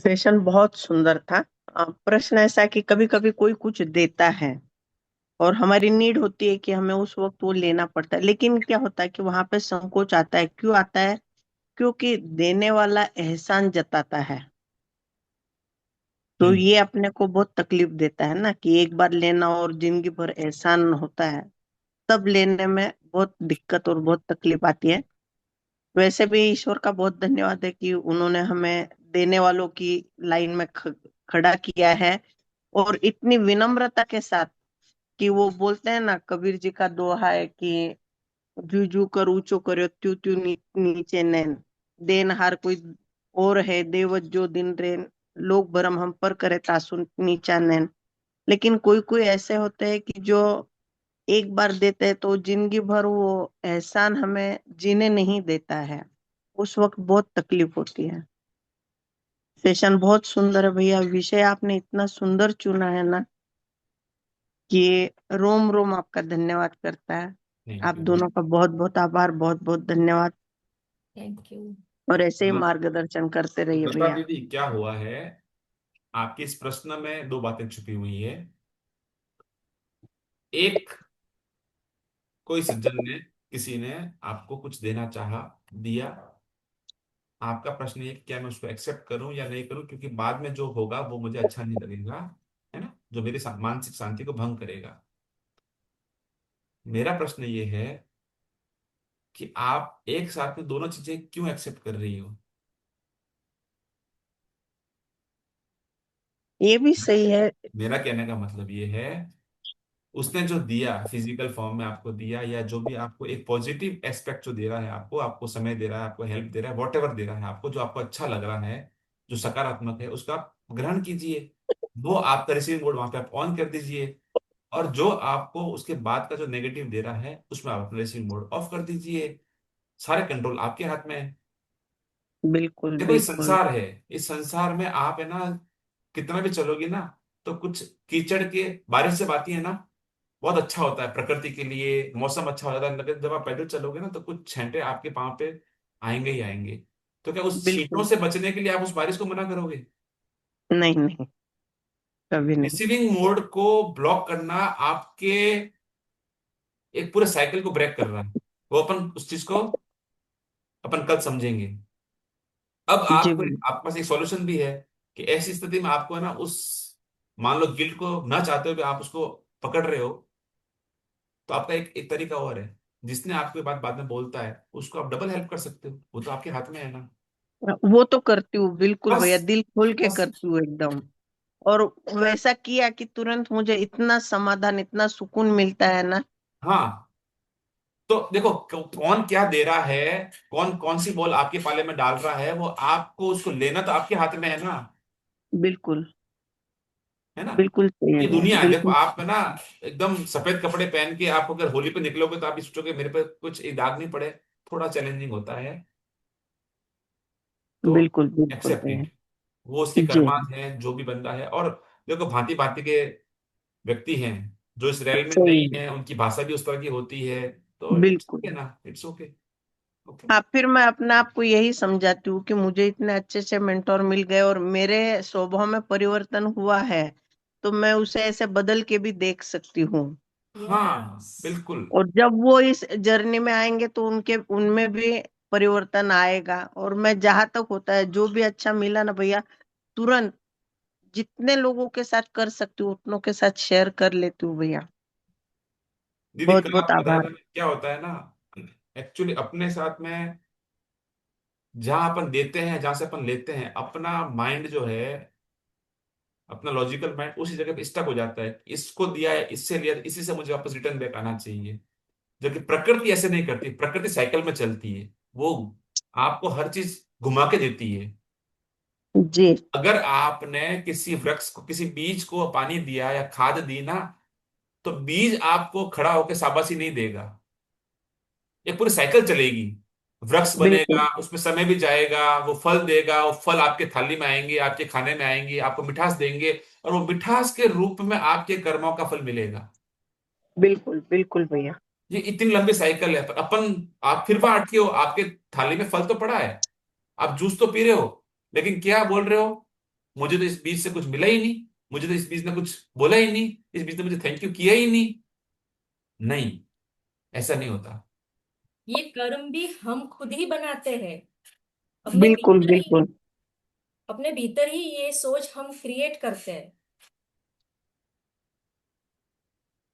सेशन बहुत सुंदर था। प्रश्न ऐसा है कि कभी कभी कोई कुछ देता है और हमारी नीड होती है कि हमें उस वक्त वो लेना पड़ता है, लेकिन क्या होता है कि वहां पे संकोच आता है। क्यों आता है? क्योंकि देने वाला एहसान जताता है, तो हम्म। ये अपने को बहुत तकलीफ देता है ना कि एक बार लेना और जिंदगी भर एहसान होता है, तब लेने में बहुत दिक्कत और बहुत तकलीफ आती है। वैसे भी ईश्वर का बहुत धन्यवाद है कि उन्होंने हमें देने वालों की लाइन में खड़ा किया है, और इतनी विनम्रता के साथ कि वो बोलते हैं ना, कबीर जी का दोहा है कि जू जू कर ऊंचो करो त्यू त्यू नीचे नैन, देन हार कोई और है देवत जो दिन रेन, लोग भरम हम पर करे तासु नीचा नैन। लेकिन कोई कोई ऐसे होते हैं कि जो एक बार देते हैं तो जिंदगी भर वो एहसान हमें जीने नहीं देता है, उस वक्त बहुत तकलीफ होती है। सेशन बहुत सुंदर है भैया, विषय आपने इतना सुंदर चुना है ना कि रोम रोम आपका धन्यवाद करता है। थैंक आप यू। दोनों का बहुत बहुत आभार, बहुत बहुत धन्यवाद। Thank you. और ऐसे ही मार्गदर्शन करते रहिए लता भैया। दीदी, क्या हुआ है, आपके इस प्रश्न में दो बातें छुपी हुई है। एक, कोई सज्जन ने, किसी ने आपको कुछ देना चाहा, दिया। आपका प्रश्न ये कि क्या मैं उसको एक्सेप्ट करूं या नहीं करूं, क्योंकि बाद में जो होगा वो मुझे अच्छा नहीं लगेगा, है ना, जो मेरी मानसिक शांति को भंग करेगा। मेरा प्रश्न ये है कि आप एक साथ में दोनों चीजें क्यों एक्सेप्ट कर रही हो। ये भी सही है। मेरा कहने का मतलब ये है, उसने जो दिया फिजिकल फॉर्म में आपको दिया, या जो भी आपको एक पॉजिटिव एस्पेक्ट जो दे रहा है, आपको आपको समय दे रहा है, आपको हेल्प दे रहा है, वॉट एवर दे रहा है आपको, जो आपको अच्छा लग रहा है, जो सकारात्मक है, उसका आप ग्रहण कीजिए। वो आपका रिसीविंग मोड वहां पे आप ऑन कर दीजिए। और जो आपको उसके बाद का जो नेगेटिव दे रहा है, उसमें आप अपना रिसीविंग मोड ऑफ कर दीजिए। सारे कंट्रोल आपके हाथ में है। बिल्कुल देखो, इस बिल्कुल। संसार है, इस संसार में आप है ना, कितना भी चलोगे ना, तो कुछ कीचड़ के, बारिश जब आती है ना, बहुत अच्छा होता है प्रकृति के लिए, मौसम अच्छा हो जाता है, लेकिन जब आप पैदल चलोगे ना तो कुछ छींटे आपके पाँव पे आएंगे ही आएंगे। तो क्या उस छींटों बिल्कुल से बचने के लिए आप उस बारिश को मना करोगे? नहीं, नहीं, कभी नहीं। रिसीविंग मोड को ब्लॉक करना आपके एक पूरे साइकिल को ब्रेक कर रहा है। वो अपन उस चीज को अपन कल समझेंगे। अब जी आपको, भैया। आपके पास एक सॉल्यूशन भी है कि ऐसी स्थिति में आपको है ना, उस, मान लो गिल्ट को ना चाहते हुए आप उसको पकड़ रहे हो, तो आपका एक एक तरीका और है। जिसने आपके बात बाद में बोलता है, उसको आप डबल हेल्प कर सकते हो, वो तो आपके हाथ में है ना। वो तो करती हूँ बिल्कुल बस, भैया, दिल खोल के बस। करती हूँ एकदम। और वैसा किया कि तुरंत मुझे इतना समाधान, इतना सुकून मिलता है ना। हाँ, तो देखो, कौन क्या दे रहा है, कौन कौन सी बॉल आपके पाले में डाल रहा है, वो आपको उसको लेना तो आपके हाथ में है ना। बिल्कुल है ना। बिल्कुल सही है ये भैया, दुनिया है, देखो बिल्कुल। आप है ना, एकदम सफेद कपड़े पहन के आप अगर होली पे निकलोगे तो आप ये सोचोगे मेरे पे कुछ एक दाग नहीं पड़े। थोड़ा चैलेंजिंग होता है। तो बिल्कुल बिल्कुल एक्सेप्ट भैया। इट, वो उसके जी। कर्मांत है जो भी बंदा है। और देखो, भांति भांति के व्यक्ति हैं जो इस रैल में सही नहीं है। है, उनकी भाषा भी उस तरह की होती है। तो इट्स बिल्कुल। ओके ना, इट्स ओके। ओके। हाँ, फिर मैं अपने आप को यही समझाती हूँ कि मुझे इतने अच्छे से मेंटोर मिल गए और मेरे स्वभाव में परिवर्तन हुआ है, तो मैं उसे ऐसे बदल के भी देख सकती हूँ। हाँ, यस। बिल्कुल। और जब वो इस जर्नी में आएंगे तो उनके उनमें भी परिवर्तन आएगा। और मैं जहां तक होता है जो भी अच्छा मिला ना भैया, तुरंत जितने लोगों के साथ कर सकती हूँ उतनों के साथ शेयर कर लेती हूँ भैया। दीदी बहुत कल बहुत आपको बताया आभार। था क्या होता है ना, एक्चुअली अपने साथ में जहां अपन देते हैं, जहां से अपन लेते हैं, अपना माइंड जो है, अपना लॉजिकल माइंड उसी जगह पे स्टक हो जाता है। इसको दिया है, इससे लिया, इसी से मुझे वापस रिटर्न बैक आना चाहिए। जबकि प्रकृति ऐसे नहीं करती, प्रकृति साइकिल में चलती है। वो आपको हर चीज घुमा के देती है। जी। अगर आपने किसी वृक्ष को, किसी बीज को पानी दिया या खाद दी ना, तो बीज आपको खड़ा होकर शाबाशी नहीं देगा। ये पूरी साइकिल चलेगी। वृक्ष बिल्कुल बनेगा, उसमें समय भी जाएगा, वो फल देगा, वो फल आपके थाली में आएंगे, आपके खाने में आएंगे, आपको मिठास देंगे, और वो मिठास के रूप में आपके कर्मों का फल मिलेगा। बिल्कुल बिल्कुल भैया। ये इतनी लंबी साइकिल है, पर अपन, आप फिर वहां अटके हो। आपके थाली में फल तो पड़ा है, आप जूस तो पी रहे हो, लेकिन क्या बोल रहे हो? मुझे तो इस बीज से कुछ मिला ही नहीं, मुझे तो इस बीज ने कुछ बोला ही नहीं, इस बीज ने मुझे थैंक यू किया ही नहीं। नहीं, ऐसा नहीं होता। ये कर्म भी हम खुद ही बनाते हैं, अपने बिल्कुल भीतर ही, बिल्कुल। अपने भीतर ही ये सोच हम क्रिएट करते हैं।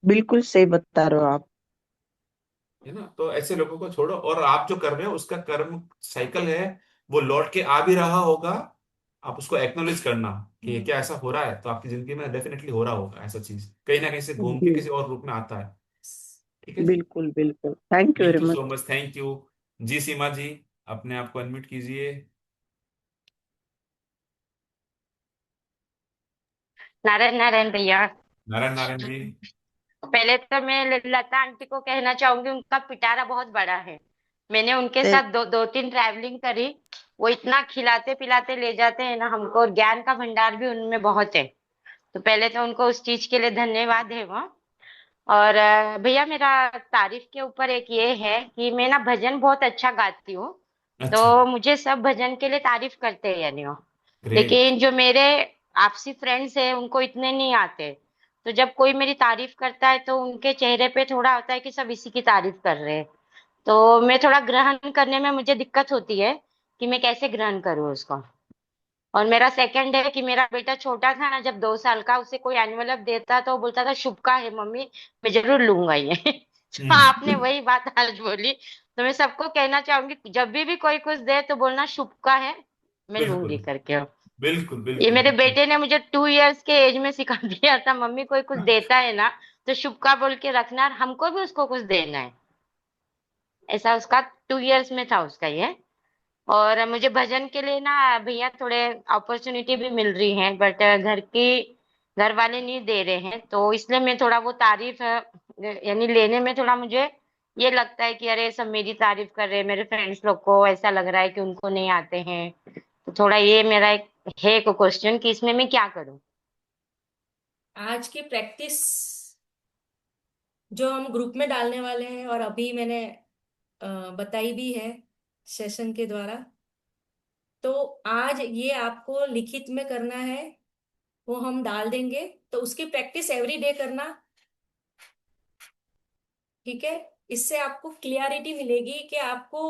बिल्कुल सही बता रहे हो आप। है ना? तो ऐसे लोगों को छोड़ो, और आप जो कर रहे हो उसका कर्म साइकिल है, वो लौट के आ भी रहा होगा। आप उसको एक्नोलेज करना कि ये हम्म। क्या ऐसा हो रहा है, तो आपकी जिंदगी में डेफिनेटली हो रहा होगा ऐसा चीज, कहीं ना कहीं से घूम के जी। किसी और रूप में आता है। ठीक है जी। बिल्कुल बिल्कुल, thank you thank very you so much. Much, thank you. जी सीमा जी, अपने आप को अनम्यूट कीजिए। नारायण नारायण भैया। नारायण नारायण जी। पहले तो मैं लता आंटी को कहना चाहूंगी, उनका पिटारा बहुत बड़ा है। मैंने उनके ते- साथ दो तीन ट्रैवलिंग करी। वो इतना खिलाते पिलाते ले जाते हैं ना हमको, और ज्ञान का भंडार भी उनमें बहुत है। तो पहले तो उनको उस चीज के लिए धन्यवाद है वो। और भैया मेरा तारीफ के ऊपर एक ये है कि मैं ना भजन बहुत अच्छा गाती हूँ। अच्छा। तो मुझे सब भजन के लिए तारीफ करते हैं यानी वो। ग्रेट। लेकिन जो मेरे आपसी फ्रेंड्स हैं उनको इतने नहीं आते। तो जब कोई मेरी तारीफ करता है तो उनके चेहरे पे थोड़ा होता है कि सब इसी की तारीफ कर रहे हैं। तो मैं थोड़ा ग्रहण करने में मुझे दिक्कत होती है कि मैं कैसे ग्रहण करूँ उसको। और मेरा सेकंड है कि मेरा बेटा छोटा था ना, जब 2 साल का, उसे कोई एनवलप देता तो वो बोलता था शुभ का है मम्मी, मैं जरूर लूंगा ये। तो आपने हम्म। वही बात आज बोली। तो मैं सबको कहना चाहूंगी जब भी कोई कुछ दे तो बोलना शुभ का है, मैं बिल्कुल लूंगी करके। बिल्कुल ये बिल्कुल मेरे बिल्कुल। बेटे ने मुझे 2 इयर्स के एज में सिखा दिया था, मम्मी कोई कुछ देता है ना तो शुभ का बोल के रखना, और हमको भी उसको कुछ देना है। ऐसा उसका 2 इयर्स में था उसका ये। और मुझे भजन के लिए ना भैया थोड़े अपॉर्चुनिटी भी मिल रही है, बट घर वाले नहीं दे रहे हैं, तो इसलिए मैं थोड़ा वो तारीफ यानी लेने में थोड़ा मुझे ये लगता है कि अरे सब मेरी तारीफ कर रहे हैं, मेरे फ्रेंड्स लोग को ऐसा लग रहा है कि उनको नहीं आते हैं। तो थोड़ा ये मेरा एक है को क्वेश्चन कि इसमें मैं क्या करूं। आज की प्रैक्टिस जो हम ग्रुप में डालने वाले हैं, और अभी मैंने बताई भी है सेशन के द्वारा, तो आज ये आपको लिखित में करना है, वो हम डाल देंगे। तो उसकी प्रैक्टिस एवरी डे करना, ठीक है। इससे आपको क्लियरिटी मिलेगी कि आपको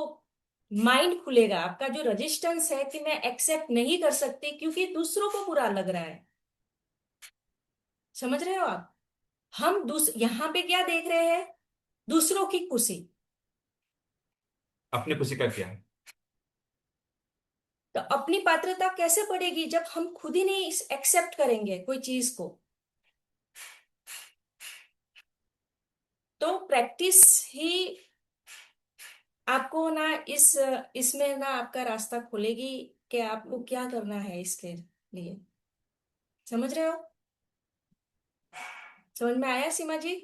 माइंड खुलेगा, आपका जो रेजिस्टेंस है कि मैं एक्सेप्ट नहीं कर सकती क्योंकि दूसरों को बुरा लग रहा है। समझ रहे हो आप? हम यहाँ पे क्या देख रहे हैं? दूसरों की खुशी। अपनी खुशी का क्या है? तो अपनी पात्रता कैसे बढ़ेगी जब हम खुद ही नहीं एक्सेप्ट करेंगे कोई चीज को? तो प्रैक्टिस ही आपको ना इसमें ना आपका रास्ता खोलेगी कि आपको क्या करना है इसके लिए। समझ रहे हो? समझ में आया सीमा जी?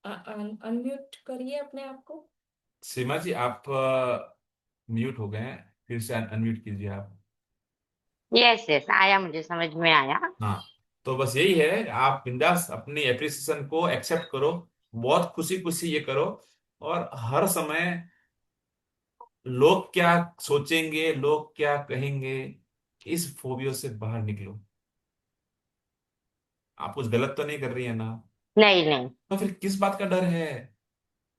अनम्यूट करिए अपने आप को। सीमा जी, आप म्यूट हो गए हैं, फिर से अनम्यूट कीजिए आप। यस यस, आया, मुझे समझ में आया। हाँ, तो बस यही है, आप बिंदास अपनी एप्रिसिएशन को एक्सेप्ट करो, बहुत खुशी खुशी ये करो। और हर समय लोग क्या सोचेंगे, लोग क्या कहेंगे, इस फोबियो से बाहर निकलो। आप कुछ गलत तो नहीं कर रही है ना? नहीं नहीं। तो फिर किस बात का डर है?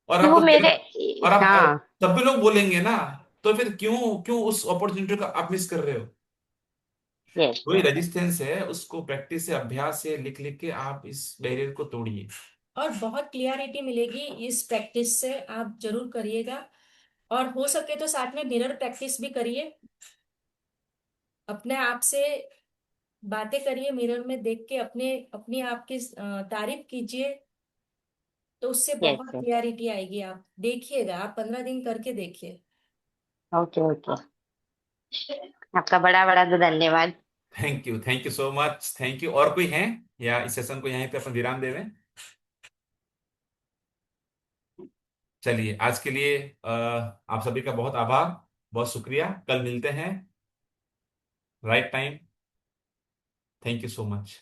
और कि वो आपको मेरे, और आप हाँ, तब भी लोग बोलेंगे ना, तो फिर क्यों क्यों उस अपॉर्चुनिटी को आप मिस कर रहे हो? यस कोई यस। रेजिस्टेंस है, उसको प्रैक्टिस से, अभ्यास से, लिख लिख के आप इस बैरियर को तोड़िए। और बहुत क्लियरिटी मिलेगी इस प्रैक्टिस से, आप जरूर करिएगा। और हो सके तो साथ में मिरर प्रैक्टिस भी करिए, अपने आप से बातें करिए, मिरर में देख के अपने अपनी आप की तारीफ कीजिए, तो उससे यस बहुत यस। क्लियरिटी आएगी। आप देखिएगा, आप 15 दिन करके देखिए। Okay okay. आपका बड़ा बड़ा धन्यवाद। Thank you so much, thank you. और कोई है, या इस सेशन को यहीं पे अपन विराम दे दें? चलिए, आज के लिए आप सभी का बहुत आभार, बहुत शुक्रिया। कल मिलते हैं, right time. Thank you so much.